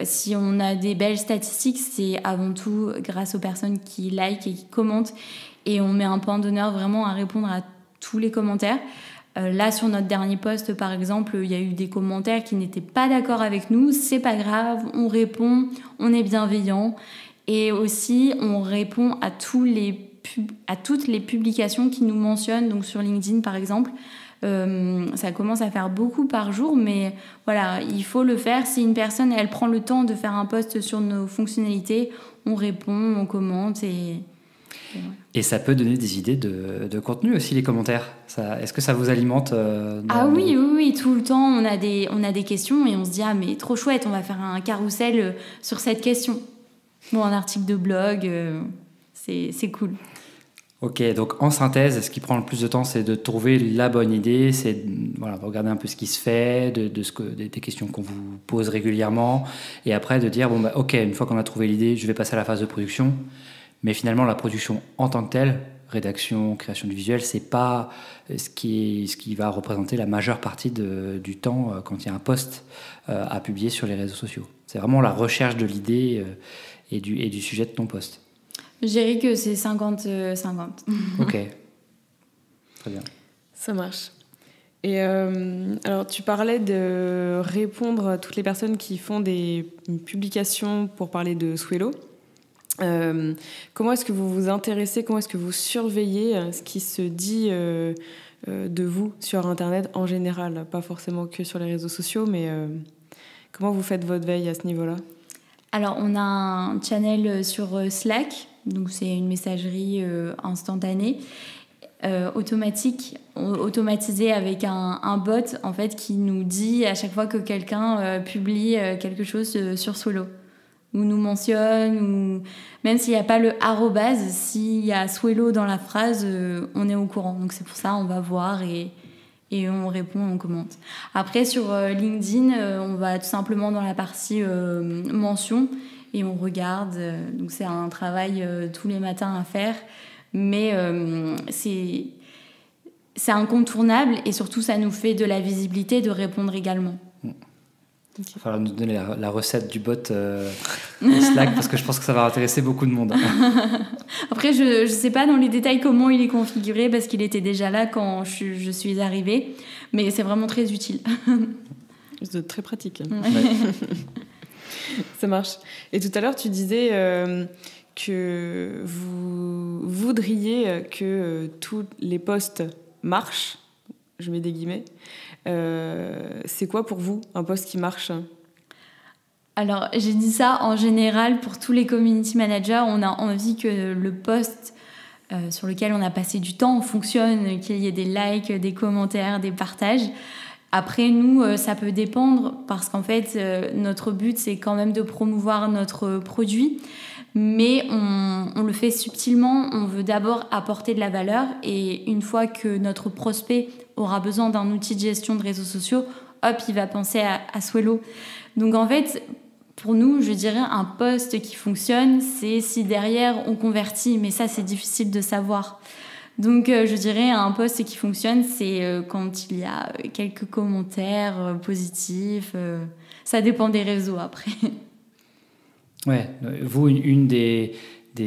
Si on a des belles statistiques, c'est avant tout grâce aux personnes qui likent et qui commentent. Et on met un point d'honneur vraiment à répondre à tous les commentaires. Là, sur notre dernier post, par exemple, il y a eu des commentaires qui n'étaient pas d'accord avec nous. C'est pas grave, on répond, on est bienveillant. Et aussi, on répond à toutes les publications qui nous mentionnent, donc sur LinkedIn, par exemple. Ça commence à faire beaucoup par jour, mais voilà, il faut le faire. Si une personne, elle prend le temps de faire un post sur nos fonctionnalités, on répond, on commente et voilà. Et ça peut donner des idées de contenu aussi, les commentaires. Est-ce que ça vous alimente Oui, tout le temps, on a des questions et on se dit « Ah, mais trop chouette, on va faire un carrousel sur cette question. » Bon, un article de blog, c'est cool. Ok, donc en synthèse, ce qui prend le plus de temps, c'est de trouver la bonne idée, c'est de regarder un peu ce qui se fait, des questions qu'on vous pose régulièrement, et après de dire, ok, une fois qu'on a trouvé l'idée, je vais passer à la phase de production. Mais finalement, la production en tant que telle, rédaction, création du visuel, c'est pas ce qui va représenter la majeure partie du temps quand il y a un post à publier sur les réseaux sociaux. C'est vraiment la recherche de l'idée et du sujet de ton post. Je dirais que c'est 50-50. Ok, très bien. Ça marche. Et alors, tu parlais de répondre à toutes les personnes qui font des publications pour parler de Swello. Comment est-ce que vous vous intéressez, comment est-ce que vous surveillez ce qui se dit de vous sur Internet en général, pas forcément que sur les réseaux sociaux, mais comment vous faites votre veille à ce niveau-là ? Alors, on a un channel sur Slack, donc c'est une messagerie instantanée, automatisée avec un bot en fait qui nous dit à chaque fois que quelqu'un publie quelque chose sur Swello, ou nous mentionne, ou même s'il n'y a pas le arrobase, s'il y a Swello dans la phrase, on est au courant. Donc c'est pour ça on va voir et on répond, on commente. Après sur LinkedIn, on va tout simplement dans la partie mention et on regarde. Donc c'est un travail tous les matins à faire, mais c'est incontournable et surtout ça nous fait de la visibilité de répondre également. Il va falloir nous donner la recette du bot Slack parce que je pense que ça va intéresser beaucoup de monde. Après, je ne sais pas dans les détails comment il est configuré parce qu'il était déjà là quand je suis arrivée, mais c'est vraiment très utile. C'est très pratique. Ouais. Ça marche. Et tout à l'heure, tu disais que vous voudriez que tous les posts marchent, je mets des guillemets. C'est quoi pour vous un post qui marche ? Alors, j'ai dit ça en général pour tous les community managers. On a envie que le post sur lequel on a passé du temps fonctionne, qu'il y ait des likes, des commentaires, des partages. Après, nous, ça peut dépendre parce qu'en fait, notre but, c'est quand même de promouvoir notre produit. Mais on le fait subtilement. On veut d'abord apporter de la valeur. Et une fois que notre prospect aura besoin d'un outil de gestion de réseaux sociaux, hop, il va penser à Swello. Donc en fait, pour nous, je dirais un post qui fonctionne, c'est si derrière on convertit. Mais ça, c'est difficile de savoir. Donc je dirais un post qui fonctionne, c'est quand il y a quelques commentaires positifs. Ça dépend des réseaux après. Ouais, vous, une des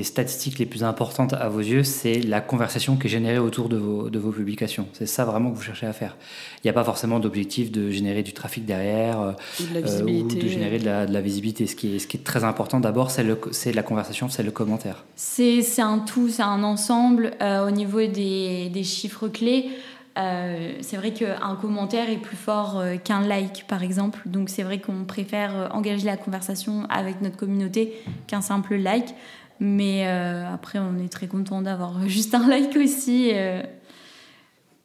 statistiques les plus importantes à vos yeux, c'est la conversation qui est générée autour de vos publications. C'est ça vraiment que vous cherchez à faire. Il n'y a pas forcément d'objectif de générer du trafic derrière ou de générer de la visibilité. Ce qui est très important d'abord, c'est la conversation, c'est le commentaire. C'est un tout, c'est un ensemble. Au niveau des chiffres clés, c'est vrai qu'un commentaire est plus fort qu'un like, par exemple. Donc c'est vrai qu'on préfère engager la conversation avec notre communauté qu'un simple like. Mais après, on est très content d'avoir juste un like aussi.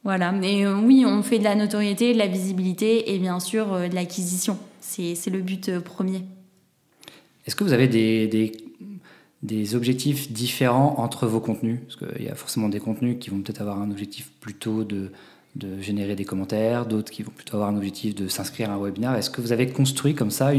Voilà. Mais oui, on fait de la notoriété, de la visibilité et bien sûr de l'acquisition. C'est le but premier. Est-ce que vous avez des objectifs différents entre vos contenus? Parce qu'il y a forcément des contenus qui vont peut-être avoir un objectif plutôt de générer des commentaires, d'autres qui vont plutôt avoir un objectif de s'inscrire à un webinaire. Est-ce que vous avez construit comme ça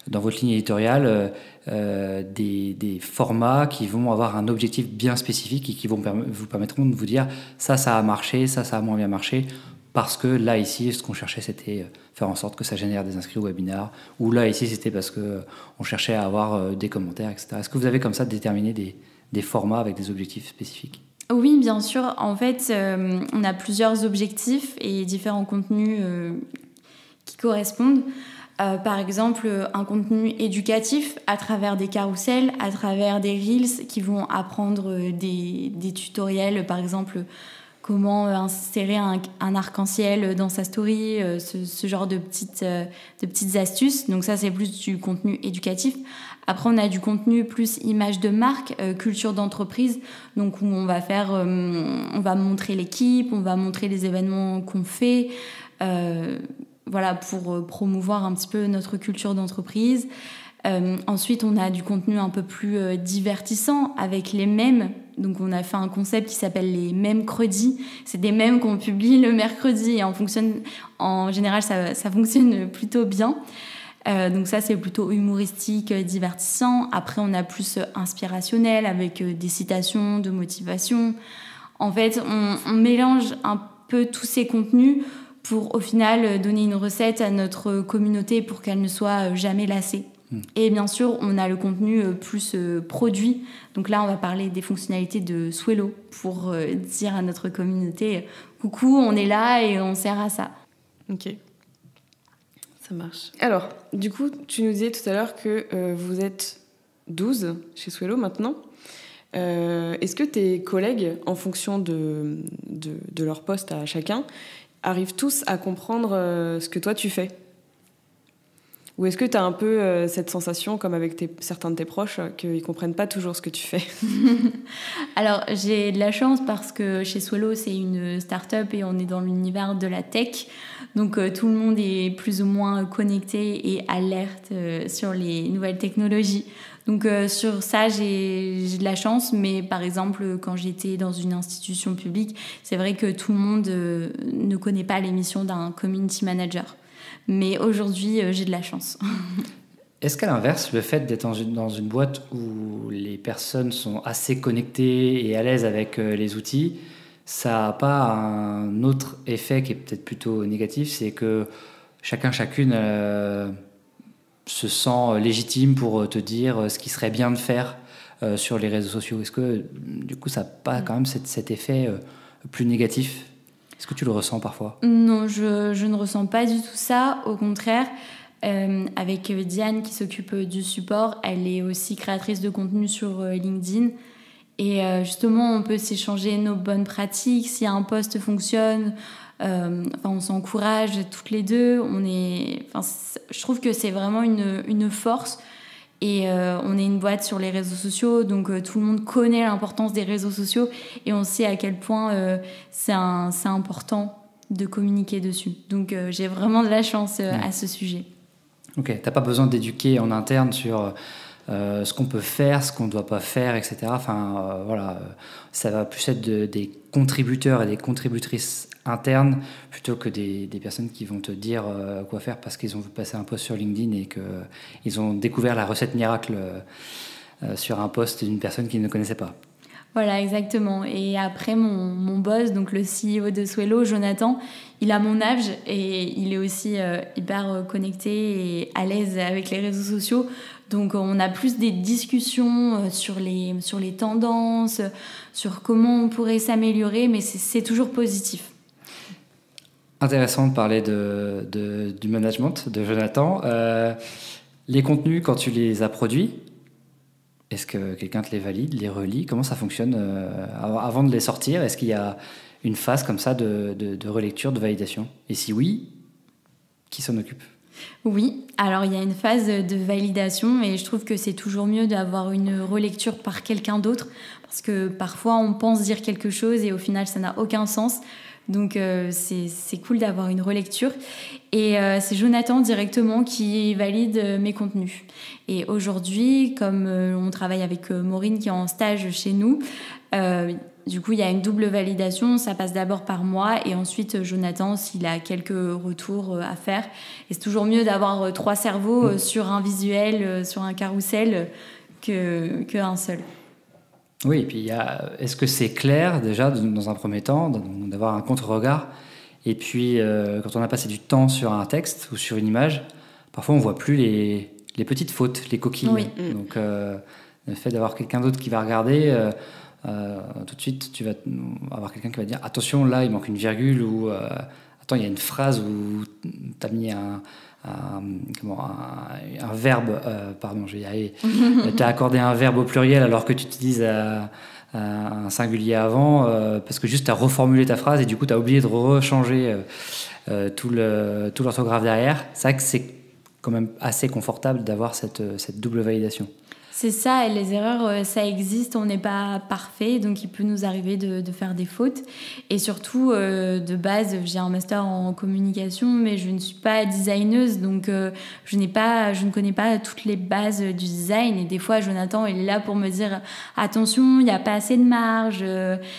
dans votre ligne éditoriale des formats qui vont avoir un objectif bien spécifique et qui vous permettront de vous dire ça a marché, ça a moins bien marché, parce que là, ici, ce qu'on cherchait, c'était faire en sorte que ça génère des inscrits au webinaire, ou là, ici, c'était parce qu'on cherchait à avoir des commentaires, etc. Est-ce que vous avez comme ça déterminé des formats avec des objectifs spécifiques ? Oui, bien sûr. En fait, on a plusieurs objectifs et différents contenus qui correspondent. Par exemple, un contenu éducatif à travers des carousels, à travers des reels qui vont apprendre des tutoriels, par exemple, comment insérer un arc-en-ciel dans sa story, ce genre de petites astuces. Donc ça, c'est plus du contenu éducatif. Après, on a du contenu plus image de marque, culture d'entreprise, donc où on va montrer l'équipe, on va montrer les événements qu'on fait, voilà, pour promouvoir un petit peu notre culture d'entreprise. Ensuite, on a du contenu un peu plus divertissant avec les mèmes. Donc, on a fait un concept qui s'appelle les mèmes-credis. C'est des mèmes qu'on publie le mercredi et en général, ça fonctionne plutôt bien. Donc ça, c'est plutôt humoristique, divertissant. Après, on a plus inspirationnel avec des citations de motivation. En fait, on mélange un peu tous ces contenus pour, au final, donner une recette à notre communauté pour qu'elle ne soit jamais lassée. Et bien sûr, on a le contenu plus produit. Donc là, on va parler des fonctionnalités de Swello pour dire à notre communauté « Coucou, on est là et on sert à ça ». Ok, ça marche. Alors, du coup, tu nous disais tout à l'heure que vous êtes 12 chez Swello maintenant. Est-ce que tes collègues, en fonction de leur poste à chacun, arrivent tous à comprendre ce que toi tu fais ? Ou est-ce que tu as un peu cette sensation, comme avec certains de tes proches, qu'ils ne comprennent pas toujours ce que tu fais ? Alors, j'ai de la chance parce que chez Swello, c'est une start-up et on est dans l'univers de la tech. Donc, tout le monde est plus ou moins connecté et alerte sur les nouvelles technologies. Donc, sur ça, j'ai de la chance. Mais par exemple, quand j'étais dans une institution publique, c'est vrai que tout le monde ne connaît pas les missions d'un community manager. Mais aujourd'hui, j'ai de la chance. Est-ce qu'à l'inverse, le fait d'être dans une boîte où les personnes sont assez connectées et à l'aise avec les outils, ça n'a pas un autre effet qui est peut-être plutôt négatif, c'est que chacune se sent légitime pour te dire ce qui serait bien de faire sur les réseaux sociaux. Est-ce que du coup, ça n'a pas quand même cet effet plus négatif ? Est-ce que tu le ressens parfois ? Non, je ne ressens pas du tout ça. Au contraire, avec Diane qui s'occupe du support, elle est aussi créatrice de contenu sur LinkedIn. Et justement, on peut s'échanger nos bonnes pratiques. Si un post fonctionne, on s'encourage toutes les deux. Je trouve que c'est vraiment une force. Et on est une boîte sur les réseaux sociaux, donc tout le monde connaît l'importance des réseaux sociaux et on sait à quel point c'est important de communiquer dessus. Donc j'ai vraiment de la chance à ce sujet. Ok, t'as pas besoin d'éduquer en interne sur ce qu'on peut faire, ce qu'on ne doit pas faire, etc. Ça va plus être des contributeurs et des contributrices internes plutôt que des personnes qui vont te dire quoi faire parce qu'ils ont vu passer un post sur LinkedIn et qu'ils ont découvert la recette miracle sur un post d'une personne qu'ils ne connaissaient pas. Voilà, exactement. Et après, mon boss, donc le CEO de Swello, Jonathan, il a mon âge et il est aussi hyper connecté et à l'aise avec les réseaux sociaux. Donc, on a plus des discussions sur les tendances, sur comment on pourrait s'améliorer, mais c'est toujours positif. Intéressant de parler du management de Jonathan. Les contenus, quand tu les as produits, est-ce que quelqu'un te les valide, les relit ? Comment ça fonctionne avant de les sortir ? Est-ce qu'il y a une phase comme ça de relecture, de validation ? Et si oui, qui s'en occupe ? Oui, alors il y a une phase de validation et je trouve que c'est toujours mieux d'avoir une relecture par quelqu'un d'autre parce que parfois on pense dire quelque chose et au final ça n'a aucun sens. Donc c'est cool d'avoir une relecture. Et c'est Jonathan directement qui valide mes contenus. Et aujourd'hui, comme on travaille avec Maureen qui est en stage chez nous, du coup il y a une double validation. Ça passe d'abord par moi et ensuite Jonathan s'il a quelques retours à faire. Et c'est toujours mieux d'avoir 3 cerveaux sur un visuel, sur un carrousel qu'un seul. Oui, et puis est-ce que c'est clair déjà dans un premier temps d'avoir un contre-regard ? Et puis quand on a passé du temps sur un texte ou sur une image, parfois on ne voit plus les petites fautes, les coquilles. Oui. Donc le fait d'avoir quelqu'un d'autre qui va regarder, tout de suite tu vas avoir quelqu'un qui va dire attention là il manque une virgule ou attends il y a une phrase où tu as mis un verbe, pardon, je vais y arriver. Tu as accordé un verbe au pluriel alors que tu utilises un singulier avant, parce que juste tu as reformulé ta phrase et du coup tu as oublié de rechanger tout l'orthographe derrière. C'est vrai que c'est quand même assez confortable d'avoir cette double validation. C'est ça, et les erreurs, ça existe, on n'est pas parfait, donc il peut nous arriver de faire des fautes. Et surtout, de base, j'ai un master en communication, mais je ne suis pas designeuse, donc je ne connais pas toutes les bases du design. Et des fois, Jonathan, il est là pour me dire « Attention, il n'y a pas assez de marge,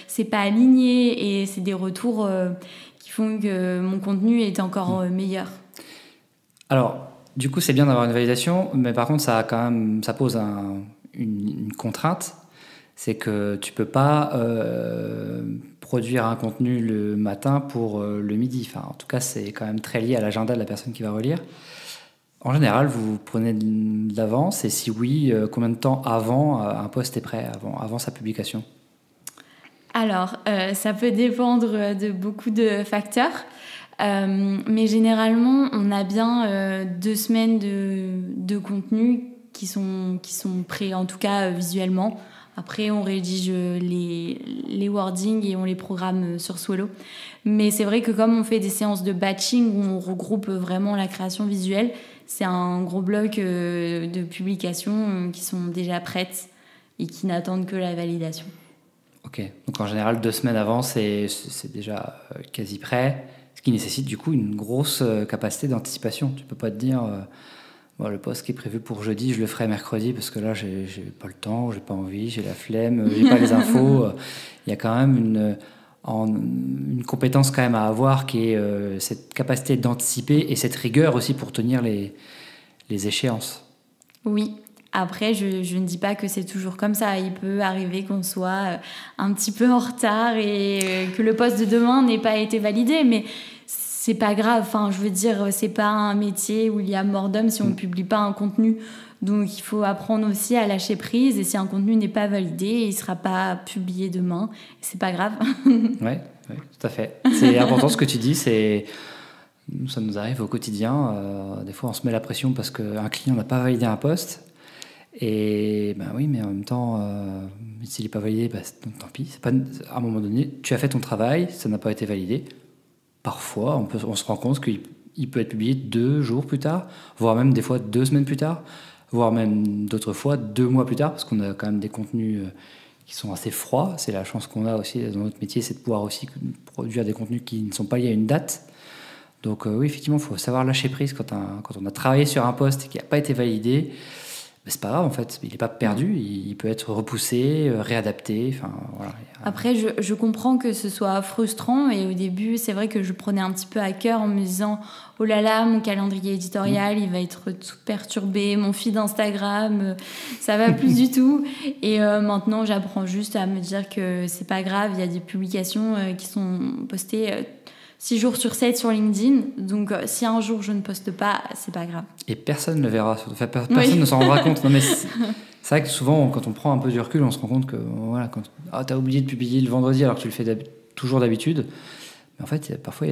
c'est pas aligné », et c'est des retours qui font que mon contenu est encore meilleur. Alors, du coup, c'est bien d'avoir une validation, mais par contre, ça pose une contrainte, c'est que tu peux pas produire un contenu le matin pour le midi. Enfin, en tout cas, c'est quand même très lié à l'agenda de la personne qui va relire. En général, vous prenez de l'avance, et si oui, combien de temps avant un post est prêt, avant sa publication? Alors, ça peut dépendre de beaucoup de facteurs. Mais généralement, on a bien 2 semaines de contenu qui sont prêts, en tout cas visuellement. Après, on rédige les wordings et on les programme sur Swello. Mais c'est vrai que comme on fait des séances de batching où on regroupe vraiment la création visuelle, c'est un gros bloc de publications qui sont déjà prêtes et qui n'attendent que la validation. Ok, donc en général, 2 semaines avant, c'est déjà quasi prêt. Ce qui nécessite du coup une grosse capacité d'anticipation. Tu peux pas te dire le post qui est prévu pour jeudi, je le ferai mercredi parce que là j'ai pas le temps, j'ai pas envie, j'ai la flemme, j'ai pas les infos. Il y a quand même une compétence quand même à avoir qui est cette capacité d'anticiper et cette rigueur aussi pour tenir les échéances. Oui. Après, je ne dis pas que c'est toujours comme ça. Il peut arriver qu'on soit un petit peu en retard et que le poste de demain n'ait pas été validé, mais c'est pas grave. Enfin, je veux dire, c'est pas un métier où il y a mort d'homme si on ne publie pas un contenu. Donc, il faut apprendre aussi à lâcher prise. Et si un contenu n'est pas validé, il ne sera pas publié demain. C'est pas grave. Oui, tout à fait. C'est important ce que tu dis. Ça nous arrive au quotidien. Des fois, on se met la pression parce qu'un client n'a pas validé un poste. Et ben oui, mais en même temps, s'il n'est pas validé, tant pis. À un moment donné, tu as fait ton travail, ça n'a pas été validé. Parfois, on se rend compte qu'il peut être publié 2 jours plus tard, voire même des fois 2 semaines plus tard, voire même d'autres fois 2 mois plus tard, parce qu'on a quand même des contenus qui sont assez froids. C'est la chance qu'on a aussi dans notre métier, c'est de pouvoir aussi produire des contenus qui ne sont pas liés à une date. Donc oui, effectivement, il faut savoir lâcher prise quand on a travaillé sur un poste et qui n'a pas été validé. Mais c'est pas grave en fait, il n'est pas perdu, il peut être repoussé, réadapté. Enfin, voilà. Après, je comprends que ce soit frustrant et au début, c'est vrai que je prenais un petit peu à cœur en me disant oh là là, mon calendrier éditorial, il va être tout perturbé, mon feed Instagram, ça va plus du tout. Et maintenant, j'apprends juste à me dire que c'est pas grave, il y a des publications qui sont postées 6 jours sur 7 sur LinkedIn. Donc, si un jour je ne poste pas, c'est pas grave. Et personne ne le verra. Enfin, personne ne s'en rendra compte. Non, mais c'est vrai que souvent, quand on prend un peu du recul, on se rend compte que voilà, t'as oublié de publier le vendredi alors que tu le fais toujours d'habitude. Mais en fait, parfois,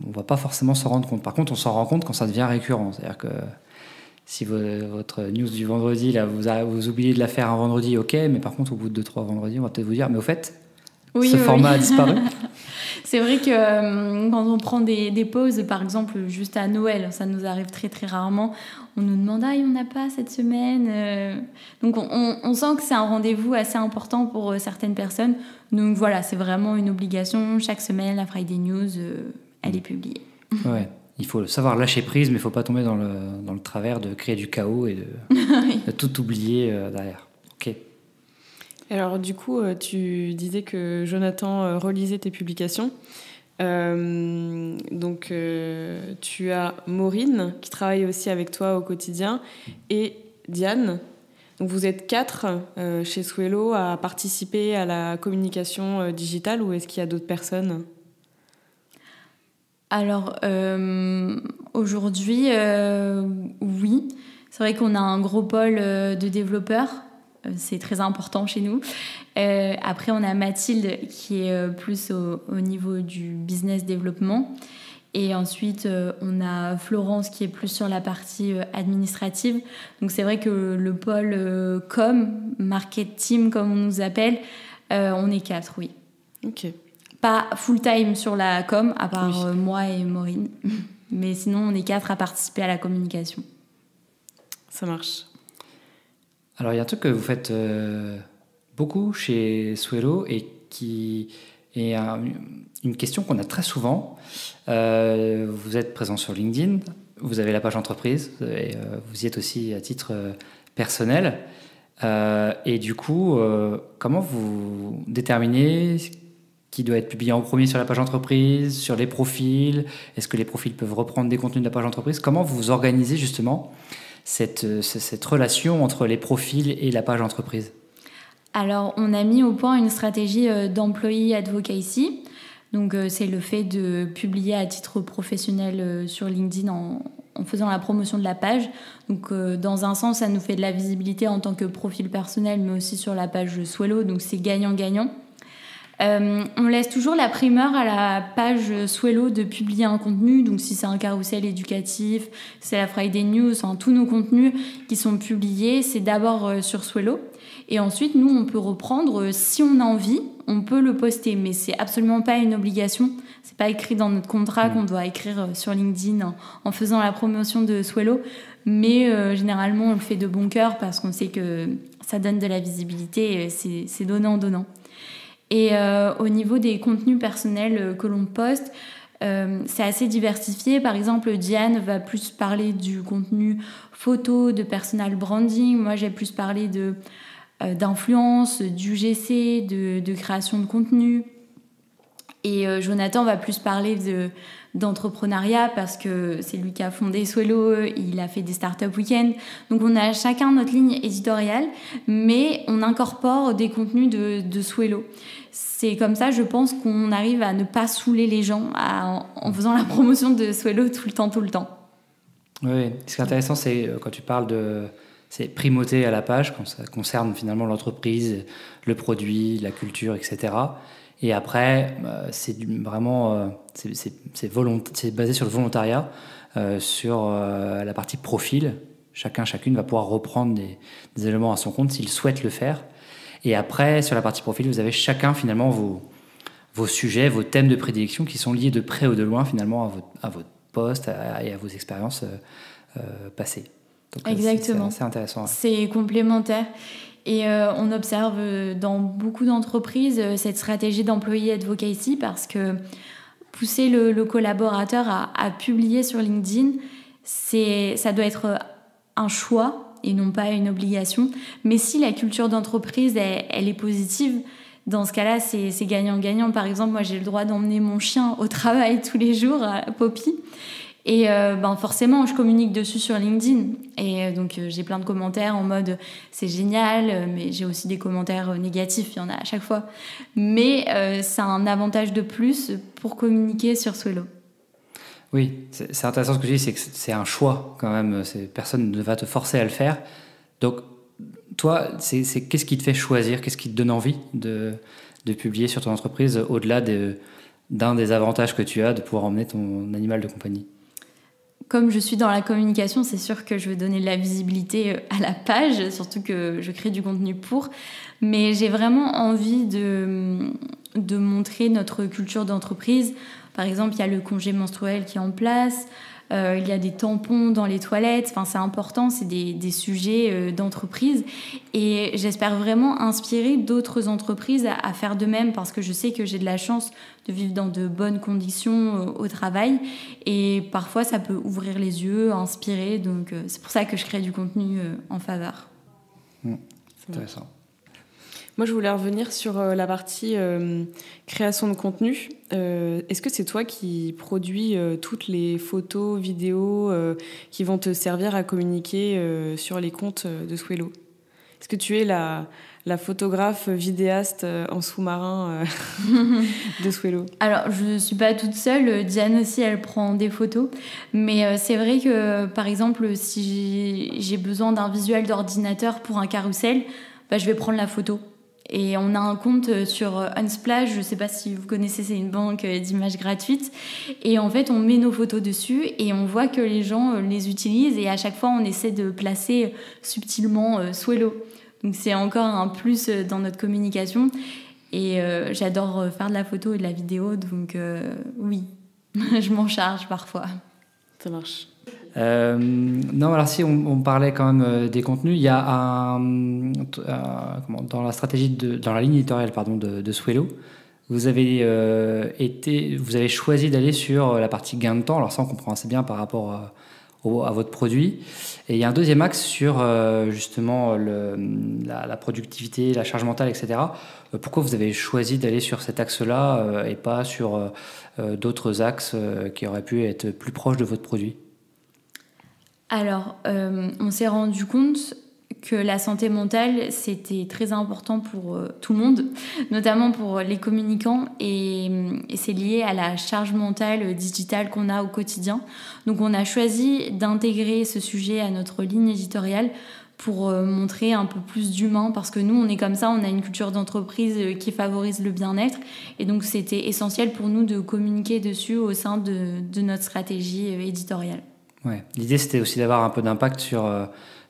on va pas forcément s'en rendre compte. Par contre, on s'en rend compte quand ça devient récurrent. C'est-à-dire que si votre news du vendredi, là, vous oubliez de la faire un vendredi, ok, mais par contre, au bout de 2-3 vendredis, on va peut-être vous dire, mais au fait, ce format a disparu. C'est vrai que quand on prend des pauses, par exemple, juste à Noël, ça nous arrive très très rarement, on nous demande « Ah, il n'y en a pas cette semaine ?» Donc on sent que c'est un rendez-vous assez important pour certaines personnes. Donc voilà, c'est vraiment une obligation. Chaque semaine, la Friday News, elle est publiée. Ouais. Il faut savoir lâcher prise, mais il ne faut pas tomber dans le travers de créer du chaos et de tout oublier derrière. Ok. Alors du coup, tu disais que Jonathan relisait tes publications. Donc tu as Maureen qui travaille aussi avec toi au quotidien et Diane. Donc vous êtes 4 chez Swello à participer à la communication digitale, ou est-ce qu'il y a d'autres personnes ? Alors aujourd'hui, oui. C'est vrai qu'on a un gros pôle de développeurs. C'est très important chez nous. Après, on a Mathilde qui est plus au niveau du business développement. Et ensuite, on a Florence qui est plus sur la partie administrative. Donc, c'est vrai que le pôle com, marketing comme on nous appelle, on est 4, oui. Ok. Pas full-time sur la com, à part moi et Maureen. Mais sinon, on est 4 à participer à la communication. Ça marche. Alors, il y a un truc que vous faites beaucoup chez Swello et qui est une question qu'on a très souvent. Vous êtes présent sur LinkedIn, vous avez la page entreprise, et vous y êtes aussi à titre personnel. Et du coup, comment vous déterminez qui doit être publié en premier sur la page entreprise, sur les profils? Est-ce que les profils peuvent reprendre des contenus de la page entreprise? Comment vous organisez justement cette relation entre les profils et la page entreprise? Alors, on a mis au point une stratégie d'employee advocacy. Donc, c'est le fait de publier à titre professionnel sur LinkedIn en faisant la promotion de la page. Donc, dans un sens, ça nous fait de la visibilité en tant que profil personnel, mais aussi sur la page Swello. Donc, c'est gagnant-gagnant. On laisse toujours la primeur à la page Swello de publier un contenu. Donc, si c'est un carrousel éducatif, c'est la Friday News, tous nos contenus qui sont publiés, c'est d'abord sur Swello. Et ensuite, nous, on peut reprendre, si on a envie, on peut le poster. Mais c'est absolument pas une obligation. C'est pas écrit dans notre contrat qu'on doit écrire sur LinkedIn en faisant la promotion de Swello. Mais généralement, on le fait de bon cœur parce qu'on sait que ça donne de la visibilité. C'est donnant-donnant. Et au niveau des contenus personnels que l'on poste, c'est assez diversifié. Par exemple, Diane va plus parler du contenu photo, de personal branding. Moi, j'ai plus parlé d'influence, d'UGC, de création de contenu. Et Jonathan va plus parler d'entrepreneuriat parce que c'est lui qui a fondé Swello, il a fait des startup week-ends. Donc on a chacun notre ligne éditoriale, mais on incorpore des contenus de Swello. C'est comme ça, je pense, qu'on arrive à ne pas saouler les gens en faisant la promotion de Swello tout le temps. Oui, ce qui est intéressant, c'est quand tu parles c'est primauté à la page, quand ça concerne finalement l'entreprise, le produit, la culture, etc. Et après, c'est basé sur le volontariat, sur la partie profil. Chacune va pouvoir reprendre des éléments à son compte s'il souhaite le faire. Et après, sur la partie profil, vous avez chacun finalement vos sujets, vos thèmes de prédilection qui sont liés de près ou de loin finalement à votre poste et à vos expériences passées. Donc, exactement. C'est intéressant. Ouais. C'est complémentaire. Et on observe dans beaucoup d'entreprises cette stratégie d'employee advocacy parce que pousser le collaborateur à publier sur LinkedIn, ça doit être un choix et non pas une obligation. Mais si la culture d'entreprise, elle est positive, dans ce cas-là, c'est gagnant-gagnant. Par exemple, moi, j'ai le droit d'emmener mon chien au travail tous les jours, Poppy. Et forcément, je communique dessus sur LinkedIn. Et donc, j'ai plein de commentaires en mode « c'est génial », mais j'ai aussi des commentaires négatifs, il y en a à chaque fois. Mais c'est un avantage de plus pour communiquer sur Swello. Oui, c'est intéressant ce que tu dis, c'est que c'est un choix quand même. Personne ne va te forcer à le faire. Donc, toi, qu'est-ce qui te fait choisir? Qu'est-ce qui te donne envie de publier sur ton entreprise au-delà d'un des avantages que tu as de pouvoir emmener ton animal de compagnie? Comme je suis dans la communication, c'est sûr que je veux donner de la visibilité à la page, surtout que je crée du contenu pour. Mais j'ai vraiment envie de montrer notre culture d'entreprise. Par exemple, il y a le congé menstruel qui est en place, il y a des tampons dans les toilettes. Enfin, c'est important, c'est des sujets d'entreprise. Et j'espère vraiment inspirer d'autres entreprises à faire de même parce que je sais que j'ai de la chance de vivre dans de bonnes conditions au travail. Et parfois, ça peut ouvrir les yeux, inspirer. Donc, c'est pour ça que je crée du contenu en faveur. C'est intéressant. Moi, je voulais revenir sur la partie création de contenu. Est-ce que c'est toi qui produis toutes les photos, vidéos qui vont te servir à communiquer sur les comptes de Swello? Est-ce que tu es la photographe vidéaste en sous-marin de Swello? Alors, je ne suis pas toute seule. Diane aussi, elle prend des photos. Mais c'est vrai que, par exemple, si j'ai besoin d'un visuel d'ordinateur pour un carrousel, je vais prendre la photo. Et on a un compte sur Unsplash, je ne sais pas si vous connaissez, c'est une banque d'images gratuites. Et en fait, on met nos photos dessus et on voit que les gens les utilisent. Et à chaque fois, on essaie de placer subtilement Swello. Donc c'est encore un plus dans notre communication. Et j'adore faire de la photo et de la vidéo. Donc oui, je m'en charge parfois. Ça marche. Non, alors si on parlait quand même des contenus, il y a dans la stratégie dans la ligne éditoriale de Swello, vous avez choisi d'aller sur la partie gain de temps. Alors ça, on comprend assez bien par rapport à votre produit. Et il y a un deuxième axe sur justement la productivité, la charge mentale, etc. Pourquoi vous avez choisi d'aller sur cet axe-là et pas sur d'autres axes qui auraient pu être plus proches de votre produit ? Alors, on s'est rendu compte que la santé mentale, c'était très important pour tout le monde, notamment pour les communicants, et c'est lié à la charge mentale digitale qu'on a au quotidien. Donc on a choisi d'intégrer ce sujet à notre ligne éditoriale pour montrer un peu plus d'humain, parce que nous, on est comme ça, on a une culture d'entreprise qui favorise le bien-être, et donc c'était essentiel pour nous de communiquer dessus au sein de notre stratégie éditoriale. Ouais. L'idée, c'était aussi d'avoir un peu d'impact sur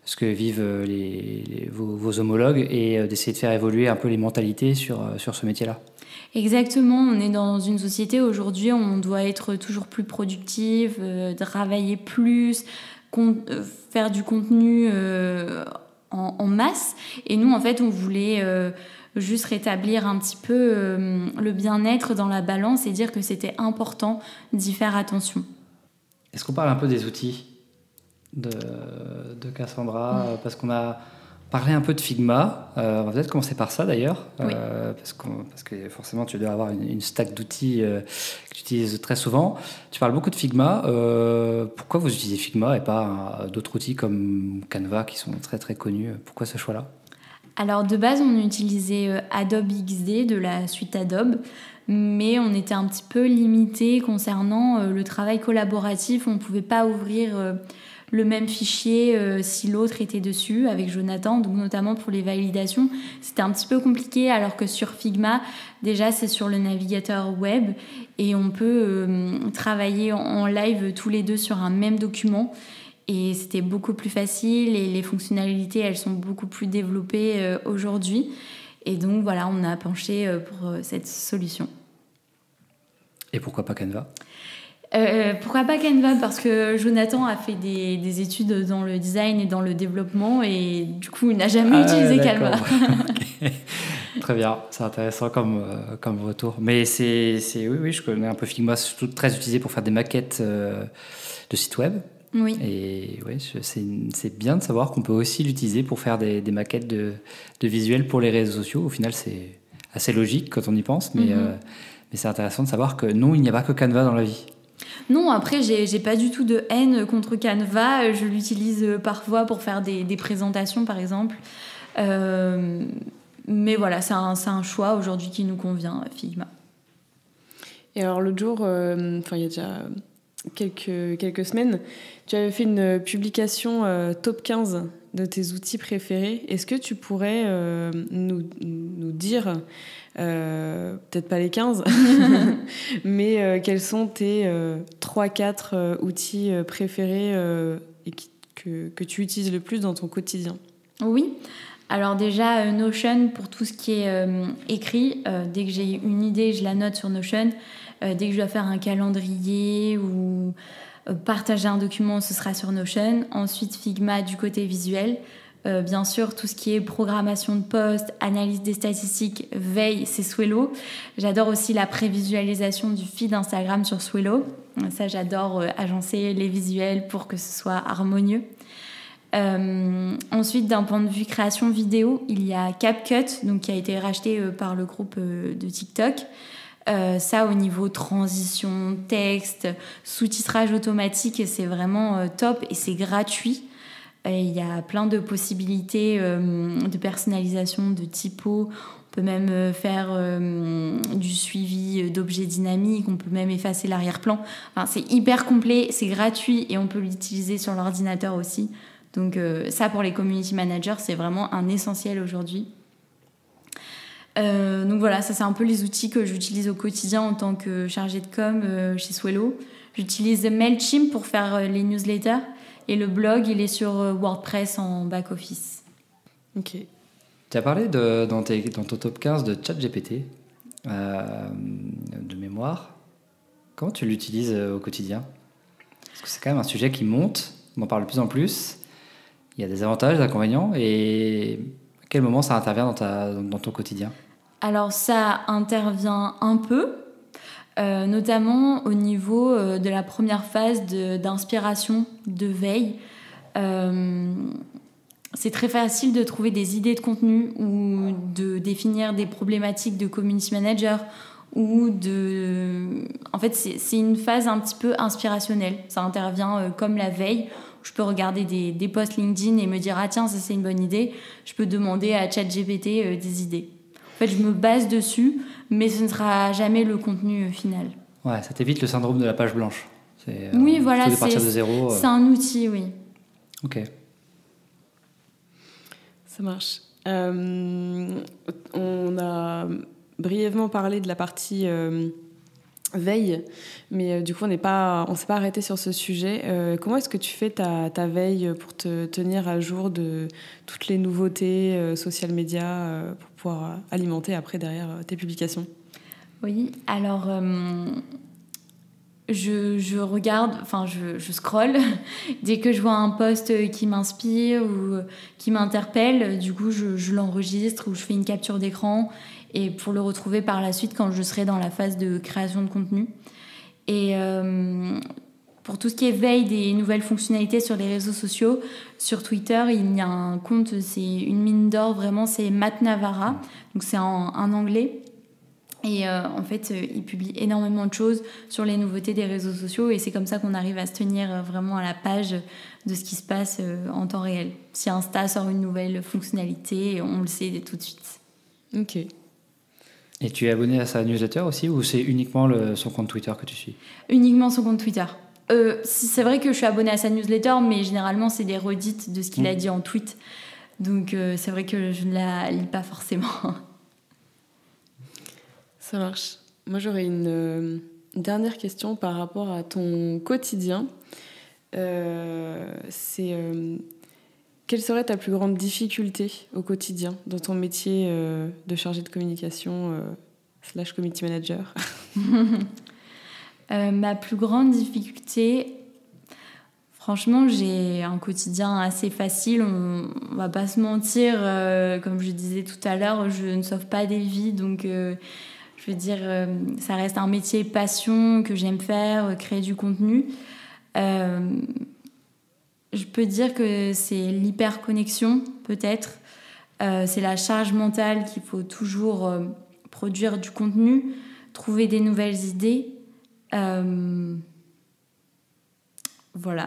ce que vivent vos homologues et d'essayer de faire évoluer un peu les mentalités sur ce métier-là. Exactement, on est dans une société aujourd'hui où on doit être toujours plus productif, travailler plus, faire du contenu en masse. Et nous, en fait, on voulait juste rétablir un petit peu le bien-être dans la balance et dire que c'était important d'y faire attention. Est-ce qu'on parle un peu des outils de Cassandra, parce qu'on a parlé un peu de Figma. On va peut-être commencer par ça d'ailleurs, oui. parce que forcément tu dois avoir une stack d'outils que tu utilises très souvent. Tu parles beaucoup de Figma. Pourquoi vous utilisez Figma et pas d'autres outils comme Canva qui sont très très connus ? Pourquoi ce choix-là ? Alors de base, on utilisait Adobe XD de la suite Adobe, mais on était un petit peu limité concernant le travail collaboratif. On ne pouvait pas ouvrir le même fichier si l'autre était dessus avec Jonathan, donc notamment pour les validations. C'était un petit peu compliqué, alors que sur Figma, déjà c'est sur le navigateur web et on peut travailler en live tous les deux sur un même document. Et c'était beaucoup plus facile et les fonctionnalités, elles sont beaucoup plus développées aujourd'hui. Et donc voilà, on a penché pour cette solution. Et pourquoi pas Canva ? Pourquoi pas Canva ? Parce que Jonathan a fait des études dans le design et dans le développement et du coup, il n'a jamais utilisé Canva. Okay. Très bien, c'est intéressant comme retour. Mais oui, je connais un peu Figma, c'est surtout très utilisé pour faire des maquettes de sites web. Oui. Et oui, c'est bien de savoir qu'on peut aussi l'utiliser pour faire des maquettes de visuels pour les réseaux sociaux. Au final, c'est assez logique quand on y pense, mais c'est intéressant de savoir que non, il n'y a pas que Canva dans la vie. Non, après, j'ai pas du tout de haine contre Canva. Je l'utilise parfois pour faire des présentations, par exemple. Mais voilà, c'est un choix aujourd'hui qui nous convient, Figma. Et alors, l'autre jour, il y a déjà quelques semaines, tu avais fait une publication top 15 de tes outils préférés. Est-ce que tu pourrais nous dire, peut-être pas les 15, mais quels sont tes 3-4 outils préférés et que tu utilises le plus dans ton quotidien ? Oui. Alors déjà, Notion pour tout ce qui est écrit. Dès que j'ai une idée, je la note sur Notion. Dès que je dois faire un calendrier ou partager un document, ce sera sur Notion. Ensuite, Figma du côté visuel. Bien sûr, tout ce qui est programmation de posts, analyse des statistiques, veille, c'est Swello. J'adore aussi la prévisualisation du feed Instagram sur Swello. Ça, j'adore agencer les visuels pour que ce soit harmonieux. Ensuite, d'un point de vue création vidéo, il y a CapCut, donc qui a été racheté par le groupe de TikTok. Ça, au niveau transition, texte, sous-titrage automatique, c'est vraiment top et c'est gratuit. Il y a plein de possibilités de personnalisation, de typos. On peut même faire du suivi d'objets dynamiques. On peut même effacer l'arrière-plan. Enfin, c'est hyper complet, c'est gratuit et on peut l'utiliser sur l'ordinateur aussi. Donc ça, pour les community managers, c'est vraiment un essentiel aujourd'hui. Donc voilà, ça c'est un peu les outils que j'utilise au quotidien en tant que chargée de com chez Swello. J'utilise Mailchimp pour faire les newsletters et le blog, il est sur WordPress en back-office. Ok. Tu as parlé dans ton top 15 de ChatGPT, de mémoire. Comment tu l'utilises au quotidien ? Parce que c'est quand même un sujet qui monte, on en parle de plus en plus. Il y a des avantages, des inconvénients, et à quel moment ça intervient dans ton quotidien ? Alors ça intervient un peu. notamment au niveau de la première phase d'inspiration, de veille. C'est très facile de trouver des idées de contenu ou de définir des problématiques de community manager ou de... En fait, c'est une phase un petit peu inspirationnelle. Ça intervient comme la veille. Je peux regarder des posts LinkedIn et me dire « Ah tiens, ça c'est une bonne idée ». Je peux demander à ChatGPT des idées. En fait, je me base dessus, mais ce ne sera jamais le contenu final. Ouais, ça t'évite le syndrome de la page blanche. Oui, voilà, de partir de zéro. C'est un outil, oui. Ok. Ça marche. On a brièvement parlé de la partie veille, mais du coup, on s'est pas arrêté sur ce sujet. Comment est-ce que tu fais ta veille pour te tenir à jour de toutes les nouveautés social media pour pouvoir alimenter après derrière tes publications? Oui, alors je regarde, enfin je scrolle dès que je vois un post qui m'inspire ou qui m'interpelle, du coup je l'enregistre ou je fais une capture d'écran et pour le retrouver par la suite quand je serai dans la phase de création de contenu. Et pour tout ce qui est veille des nouvelles fonctionnalités sur les réseaux sociaux, sur Twitter, il y a un compte, c'est une mine d'or vraiment, c'est Matt Navarra, donc c'est en anglais. Et en fait, il publie énormément de choses sur les nouveautés des réseaux sociaux et c'est comme ça qu'on arrive à se tenir vraiment à la page de ce qui se passe en temps réel. Si Insta sort une nouvelle fonctionnalité, on le sait tout de suite. Ok. Et tu es abonné à sa newsletter aussi ou c'est uniquement son compte Twitter que tu suis? Uniquement son compte Twitter. C'est vrai que je suis abonnée à sa newsletter, mais généralement, c'est des redites de ce qu'il a dit en tweet. Donc, c'est vrai que je ne la lis pas forcément. Ça marche. Moi, j'aurais une dernière question par rapport à ton quotidien. Quelle serait ta plus grande difficulté au quotidien dans ton métier de chargé de communication / community manager? Ma plus grande difficulté, franchement, j'ai un quotidien assez facile. On va pas se mentir, comme je disais tout à l'heure, je ne sauve pas des vies, donc je veux dire, ça reste un métier passion que j'aime faire, créer du contenu. Je peux dire que c'est l'hyperconnexion, peut-être. C'est la charge mentale qu'il faut toujours produire du contenu, trouver des nouvelles idées. Voilà.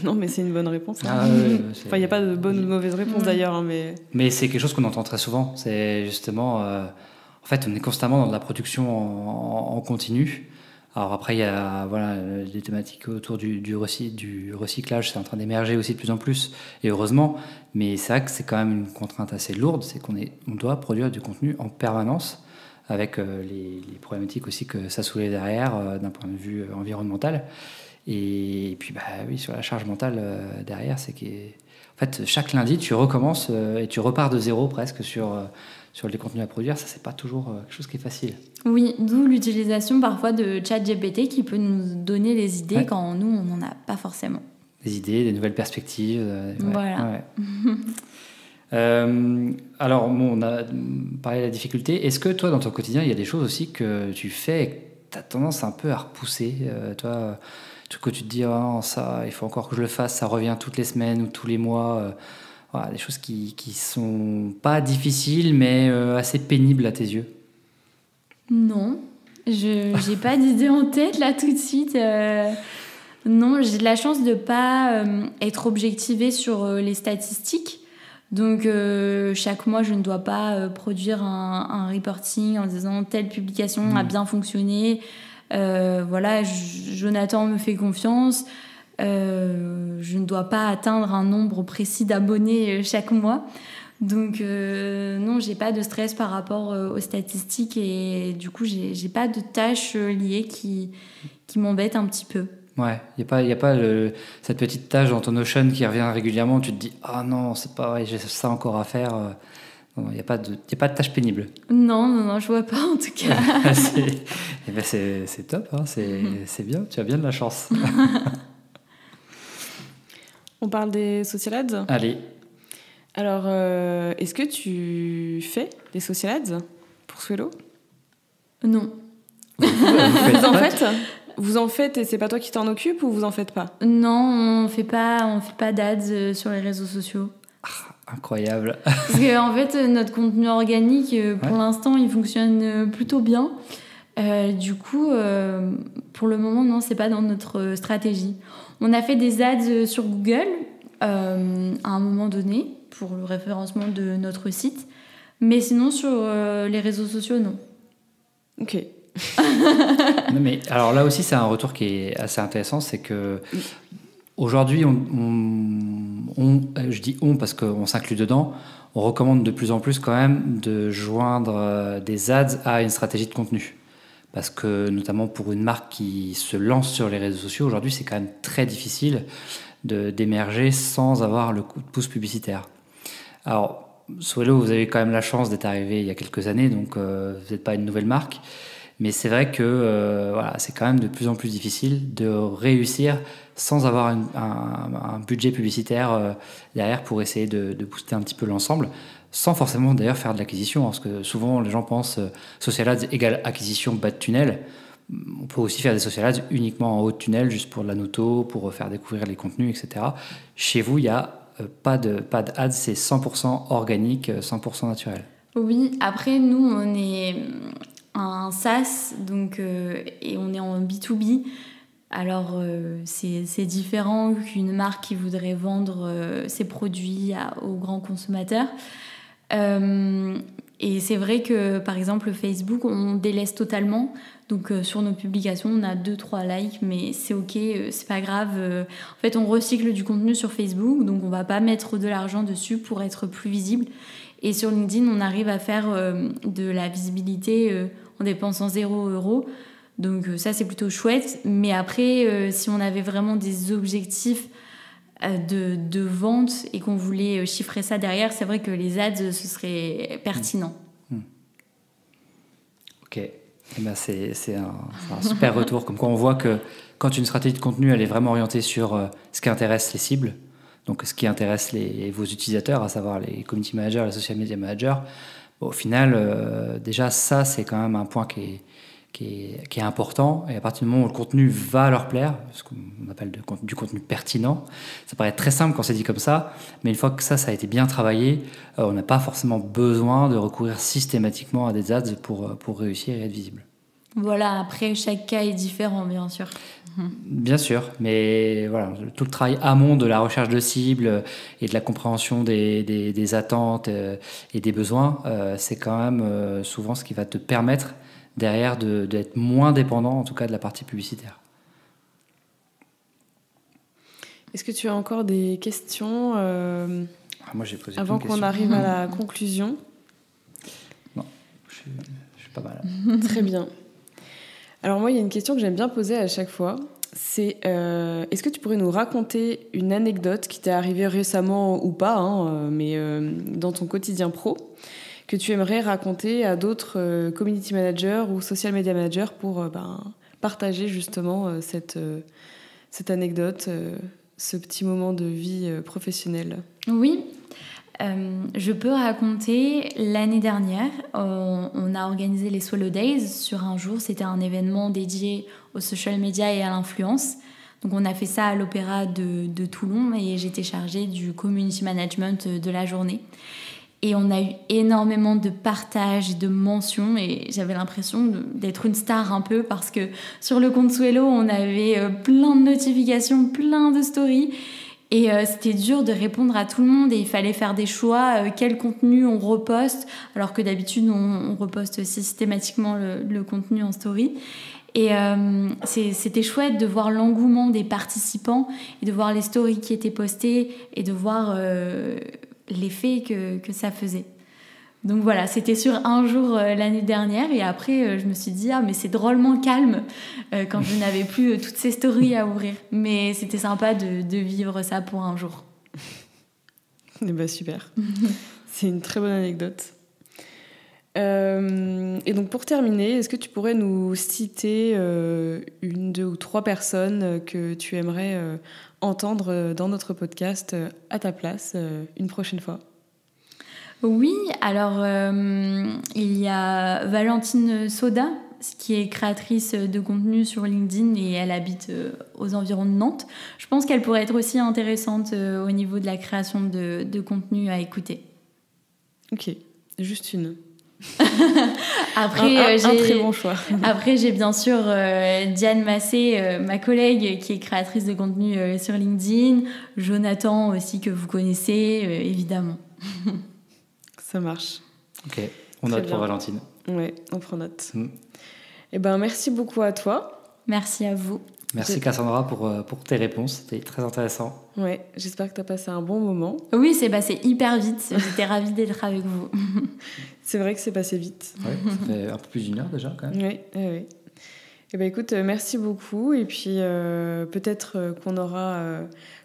Non, mais c'est une bonne réponse. Ah, ouais, enfin, il n'y a pas de bonne ou de mauvaise réponse d'ailleurs. Hein, mais c'est quelque chose qu'on entend très souvent. C'est justement... en fait, on est constamment dans de la production en continu. Alors après, il y a des thématiques autour du recyclage, c'est en train d'émerger aussi de plus en plus, et heureusement. Mais c'est vrai que c'est quand même une contrainte assez lourde, c'est qu'on doit produire du contenu en permanence, avec les problématiques aussi que ça soulève derrière, d'un point de vue environnemental. Et puis, oui, sur la charge mentale derrière, c'est qu'en fait, chaque lundi, tu recommences et tu repars de zéro presque sur les contenus à produire. Ça, c'est pas toujours quelque chose qui est facile. Oui, d'où l'utilisation parfois de ChatGPT qui peut nous donner des idées quand nous, on n'en a pas forcément. Des idées, des nouvelles perspectives. Voilà. Alors, on a parlé de la difficulté. Est-ce que toi, dans ton quotidien, il y a des choses aussi que tu fais et que tu as tendance un peu à repousser toi, truc que tu te dis, oh, ça, il faut encore que je le fasse, ça revient toutes les semaines ou tous les mois. Voilà, des choses qui sont pas difficiles, mais assez pénibles à tes yeux. Non, je n'ai pas d'idée en tête là tout de suite. Non, j'ai de la chance de ne pas être objectivée sur les statistiques. Donc, chaque mois, je ne dois pas produire un reporting en disant telle publication a bien fonctionné. Voilà, Jonathan me fait confiance. Je ne dois pas atteindre un nombre précis d'abonnés chaque mois. Donc non, j'ai pas de stress par rapport aux statistiques et du coup, j'ai pas de tâches liées qui m'embêtent un petit peu. Ouais, il n'y a pas cette petite tâche dans ton Notion qui revient régulièrement où tu te dis « Ah non, c'est pas vrai, j'ai ça encore à faire ». Il n'y a pas de tâche pénible. Non, je vois pas en tout cas. C'est top, hein, c'est bien, tu as bien de la chance. On parle des social ads ? Allez. Alors, est-ce que tu fais des social ads pour Swello ? Non. Vous en faites ? Vous en faites et c'est pas toi qui t'en occupe ou vous en faites pas ? Non, on fait pas d'ads sur les réseaux sociaux. Incroyable. Parce que en fait, notre contenu organique, pour l'instant, il fonctionne plutôt bien. Du coup, pour le moment, non, c'est pas dans notre stratégie. On a fait des ads sur Google à un moment donné pour le référencement de notre site, mais sinon sur les réseaux sociaux, non. Ok. Non, mais alors là aussi, c'est un retour qui est assez intéressant, c'est que aujourd'hui, je dis on parce qu'on s'inclut dedans, on recommande de plus en plus quand même de joindre des ads à une stratégie de contenu. Parce que notamment pour une marque qui se lance sur les réseaux sociaux, aujourd'hui, c'est quand même très difficile d'émerger sans avoir le coup de pouce publicitaire. Alors, Swello, vous avez quand même la chance d'être arrivé il y a quelques années, donc vous n'êtes pas une nouvelle marque. Mais c'est vrai que voilà, c'est quand même de plus en plus difficile de réussir sans avoir un budget publicitaire derrière pour essayer de booster un petit peu l'ensemble, sans forcément d'ailleurs faire de l'acquisition, parce que souvent les gens pensent social ads égale acquisition bas de tunnel. On peut aussi faire des social ads uniquement en haut de tunnel, juste pour de la noto, pour faire découvrir les contenus, etc. Chez vous, il n'y a pas d'ads, c'est 100% organique, 100% naturel. Oui, après, nous, on est un SaaS, donc, et on est en B2B. Alors, c'est différent qu'une marque qui voudrait vendre ses produits aux grands consommateurs. Et c'est vrai que, par exemple, Facebook, on délaisse totalement. Donc, sur nos publications, on a 2-3 likes, mais c'est OK, c'est pas grave. En fait, on recycle du contenu sur Facebook, donc on va pas mettre de l'argent dessus pour être plus visible. Et sur LinkedIn, on arrive à faire de la visibilité en dépensant 0 €. Donc ça, c'est plutôt chouette. Mais après, si on avait vraiment des objectifs de vente et qu'on voulait chiffrer ça derrière, c'est vrai que les ads, ce serait pertinent. Ok. Eh ben c'est un super retour. Comme quoi, on voit que quand une stratégie de contenu, elle est vraiment orientée sur ce qui intéresse les cibles, donc ce qui intéresse vos utilisateurs, à savoir les community managers, les social media managers, au final, déjà, ça, c'est quand même un point qui est important. Et à partir du moment où le contenu va leur plaire, ce qu'on appelle du contenu pertinent, ça paraît très simple quand c'est dit comme ça, mais une fois que ça a été bien travaillé, on n'a pas forcément besoin de recourir systématiquement à des ads pour réussir et être visible. Voilà, après, chaque cas est différent, bien sûr. Bien sûr, mais voilà, tout le travail amont de la recherche de cibles et de la compréhension des attentes et des besoins, c'est quand même souvent ce qui va te permettre derrière d'être moins dépendant, en tout cas de la partie publicitaire. Est-ce que tu as encore des questions Moi, j'ai posé avant qu'on arrive à la conclusion? Non, je suis pas mal. Très bien. Alors moi, il y a une question que j'aime bien poser à chaque fois. C'est est-ce que tu pourrais nous raconter une anecdote qui t'est arrivée récemment ou pas, mais dans ton quotidien pro, que tu aimerais raconter à d'autres community managers ou social media managers pour partager justement cette anecdote, ce petit moment de vie professionnelle? Oui, je peux raconter l'année dernière, on a organisé les Swello Days sur un jour. C'était un événement dédié aux social media et à l'influence. Donc on a fait ça à l'Opéra de Toulon et j'étais chargée du community management de la journée. Et on a eu énormément de partages et de mentions et j'avais l'impression d'être une star un peu parce que sur le compte Swello, on avait plein de notifications, plein de stories. Et c'était dur de répondre à tout le monde et il fallait faire des choix, quel contenu on reposte, alors que d'habitude on reposte systématiquement le contenu en story. Et c'était chouette de voir l'engouement des participants et de voir les stories qui étaient postées et de voir l'effet que ça faisait. Donc voilà, c'était sur un jour l'année dernière et après je me suis dit mais c'est drôlement calme quand je n'avais plus toutes ces stories à ouvrir. Mais c'était sympa de vivre ça pour un jour. Super. C'est une très bonne anecdote. Et donc pour terminer, est-ce que tu pourrais nous citer 1, 2 ou 3 personnes que tu aimerais entendre dans notre podcast à ta place une prochaine fois? Oui, alors il y a Valentine Soda, qui est créatrice de contenu sur LinkedIn et elle habite aux environs de Nantes. Je pense qu'elle pourrait être aussi intéressante au niveau de la création de contenu à écouter. Ok, juste une. Après, un très bon choix. Après, j'ai bien sûr Diane Massé, ma collègue, qui est créatrice de contenu sur LinkedIn. Jonathan aussi, que vous connaissez, évidemment. Ça marche. Ok, on note pour Valentine. Ouais, on prend note. Eh ben, merci beaucoup à toi. Merci à vous. Merci Cassandra pour tes réponses, c'était très intéressant. Ouais, j'espère que tu as passé un bon moment. Oui, c'est passé hyper vite, j'étais ravie d'être avec vous. C'est vrai que c'est passé vite. Ouais, ça fait un peu plus d'1 heure déjà quand même. Oui. Eh ben, écoute, merci beaucoup et puis peut-être qu'on aura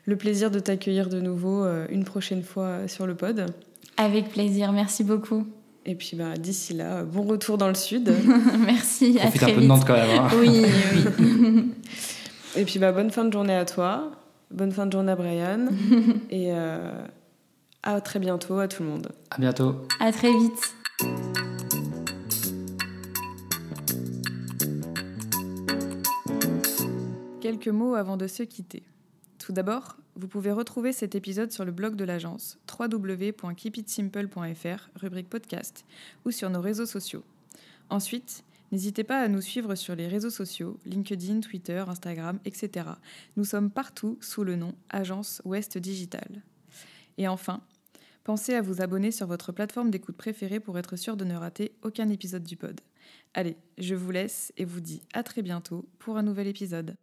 le plaisir de t'accueillir de nouveau une prochaine fois sur le pod. Avec plaisir, merci beaucoup. Et puis d'ici là, bon retour dans le sud. Merci, à très vite. Profite un peu de Nantes quand même. Hein. Oui. Et puis bonne fin de journée à toi, bonne fin de journée à Brian et à très bientôt à tout le monde. À bientôt. À très vite. Quelques mots avant de se quitter. Tout d'abord, vous pouvez retrouver cet épisode sur le blog de l'agence www.keepitsimple.fr, rubrique podcast, ou sur nos réseaux sociaux. Ensuite, n'hésitez pas à nous suivre sur les réseaux sociaux, LinkedIn, Twitter, Instagram, etc. Nous sommes partout sous le nom Agence Ouest Digital. Et enfin, pensez à vous abonner sur votre plateforme d'écoute préférée pour être sûr de ne rater aucun épisode du pod. Allez, je vous laisse et vous dis à très bientôt pour un nouvel épisode.